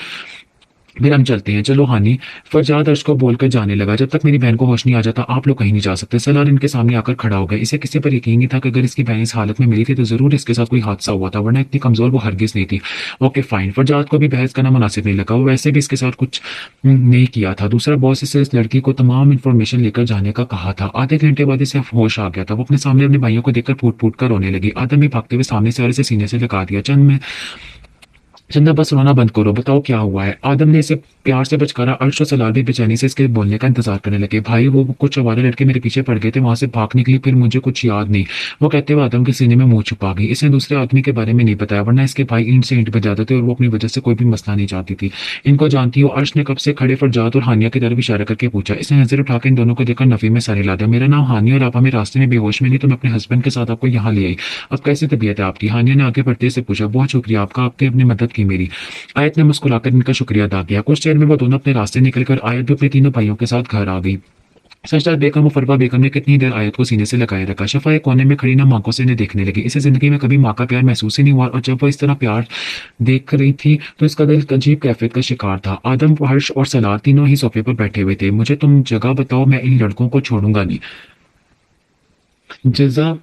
फिर हम चलते हैं, चलो हानि। फरजाद अर्श को बोलकर जाने लगा, जब तक मेरी बहन को होश नहीं आ जाता आप लोग कहीं नहीं जा सकते। सलार इनके सामने आकर खड़ा हो गया। इसे किसी पर यकीन नहीं था कि अगर इसकी बहन इस हालत में मिली थी तो जरूर इसके साथ कोई हादसा हुआ था, वरना इतनी कमजोर वो हरगिज नहीं थी। ओके फाइन, फरजाद को भी बहस करना मुनासिब नहीं लगा, वो वैसे भी इसके साथ कुछ नहीं किया था। दूसरा बॉस इसे इस लड़की को तमाम इन्फॉर्मेशन लेकर जाने का कहा था। आधे घंटे बाद इसे होश आ गया था। वो अपने सामने अपने भाइयों को देखकर फूट फूट कर रोने लगी। आदम भी भागते हुए सामने से और इसे सीने से लगा दिया। चंदा बस रोना बंद करो, बताओ क्या हुआ है। आदम ने इसे प्यार से बचकारा। अर्श और सलाल भी बेचैनी से इसके बोलने का इंतजार करने लगे। भाई वो कुछ आवारे लड़के मेरे पीछे पड़ गए थे, वहां से भाग निकली, फिर मुझे कुछ याद नहीं, वो कहते हुए आदम के सीने में मुंह छुपा गई। इसने दूसरे आदमी के बारे में नहीं बताया, वरना इसके भाई ईंट से ईंट बजा देते और वो अपनी वजह से कोई भी मसला नहीं चाहती थी। इनको जानती हो? अर्श ने कब से खड़े फरजाद और हानिया की तरफ इशारा करके पूछा। इसने नजर उठा के इन दोनों को देखकर नफी में सर हिला दिया। मेरा नाम हानिया और आप हमें रास्ते में बेहोश में नहीं तो मैं अपने हस्बैंड के साथ आपको यहाँ ले आई। अब कैसी तबीयत है आपकी? हानिया ने आगे बढ़ते से पूछा। बहुत शुक्रिया आपका, आपने अपनी मदद की मेरी। आयत ने मुस्कुराकर इनका शुक्रिया अदा किया। कुछ देर में वो दोनों अपने रास्ते निकलकर आयत भी अपने तीनों भाइयों के साथ घर आ गई। सजदार बेगम और फरवा बेगम ने कितनी देर आयत को सीने से लगाए रखा। शफा एक कोने में खड़ी ना आंखों से इन्हें देखने लगी। इसे जिंदगी में कभी माँ का प्यार महसूस ही नहीं हुआ, और जब वो इस तरह प्यार देख रही थी तो इसका दिल अजीब कैफियत का शिकार था। आदम, हर्ष और सलार तीनों ही सोफे पर बैठे हुए थे। मुझे तुम जगह बताओ, मैं इन लड़कों को छोड़ूंगा नहीं। जजा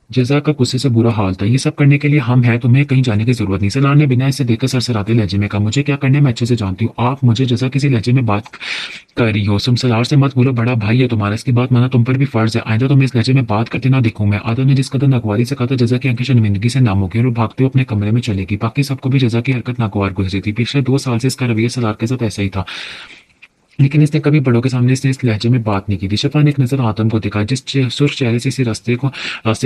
जजा का गुस्से से बुरा हाल था। ये सब करने के लिए हम हैं, तुम्हें कहीं जाने की जरूरत नहीं। सलार ने बिना इसे देखकर सरसराते लहजे में कहा। मुझे क्या करना है मैं अच्छे से जानती हूँ। आप मुझे जजा किसी लहजे में बात कर रही हो? तुम सलार से मत बोलो, बड़ा भाई है तुम्हारा, इसकी बात माना तुम पर भी फर्ज है। आइंदा तुम्हें इस लहजे में बात करते ना दिखूं मैं। आदम ने जिस कदर नागवारी से कहा था जजा की आंखें शर्मिंदगी से नाम हो गई और वो भागते हुए अपने कमरे में चलेगी। बाकी सबको भी जजा की हरकत नागवार गुजरी थी। पिछले 2 साल से इसका रवैया सलार के साथ ऐसा ही था, लेकिन इसने कभी बड़ों के सामने इसने इस लहजे में बात नहीं की थी। शफा ने एक नजर आदम को देखा, जिस सुर्ख चेहरे से इसी रास्ते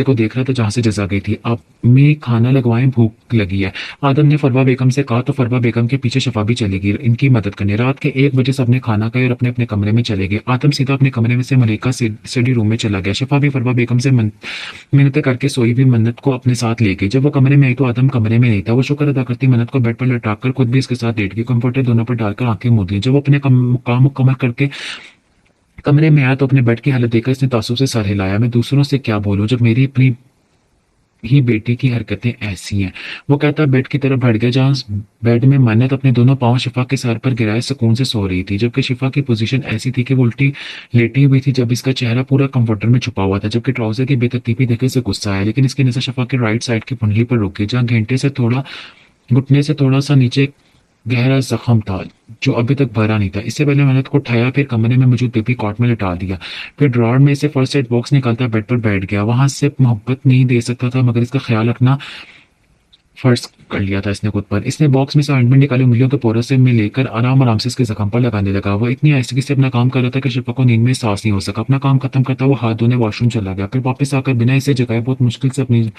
को देख रहा था जहां से जजा गई थी। अब मैं खाना लगवाएं, भूख लगी है। आदम ने फरवा बेगम से कहा तो फरवा बेगम के पीछे शफा भी चली गई इनकी मदद करने। रात के 1 बजे सबने खाना खाया और अपने अपने कमरे में चले गए। आदम सीधा अपने कमरे में से मलिका स्टडी रूम में चला गया। शफा भी फरवा बेगम से मिन्नतें करके सोई हुई मन्नत को अपने साथ ले गई। जब वो कमरे में आई तो आदम कमरे में नहीं था। वो शुक्र अदा करती मन्नत को बेड पर लटाकर खुद भी इसके साथ लेट गई। कंफर्टर दोनों पर डालकर आंखें मूंद ली। जब वो अपने काम मुकम्मल करके कमरे में आया तो अपने बेड की हालत देखकर इसने तासुब से सर हिलाया। मैं दूसरों से क्या बोलूं जब मेरी अपनी ही बेटी की हरकतें ऐसी हैं। वो कहता बेड की तरफ बढ़ गया जहां बेड में मन्नत अपने दोनों पांव शिफा के सर पर गिराए सुकून से सो रही थी, जबकि शिफा की पोजीशन ऐसी थी कि वो उल्टी लेटी हुई थी। जब इसका चेहरा पूरा कंफर्टर में छुपा हुआ था, जबकि ट्राउजर की बेतरतीबी देखे से गुस्सा आया, लेकिन इसकी नजर शिफा के राइट साइड की कुंडली पर रुक गई जहाँ घुटने से थोड़ा सा नीचे गहरा जख्म था जो अभी तक भरा नहीं था। इससे पहले मेहनत को उठाया, फिर कमरे में मौजूद बेबी कॉट में लिटा दिया, फिर ड्रॉर में से फर्स्ट एड बॉक्स निकालता बेड पर बैठ गया। वहां से मोहब्बत नहीं दे सकता था मगर इसका ख्याल रखना फर्ज कर लिया था इसने खुद पर। इसने बॉक्स में से ऑइंटमेंट निकाली, उंगलियों के पोरों से में लेकर आराम आराम से इसके जख्म पर लगाने लगा। वह इतनी आहिस्तगी से अपना काम कर रहा था कि शिफा को नींद में सांस नहीं हो सका। अपना काम खत्म करता वो हाथ धोने वॉशरूम चला गया, फिर वापस आकर बिना इसे जगाए बहुत मुश्किल से अपनी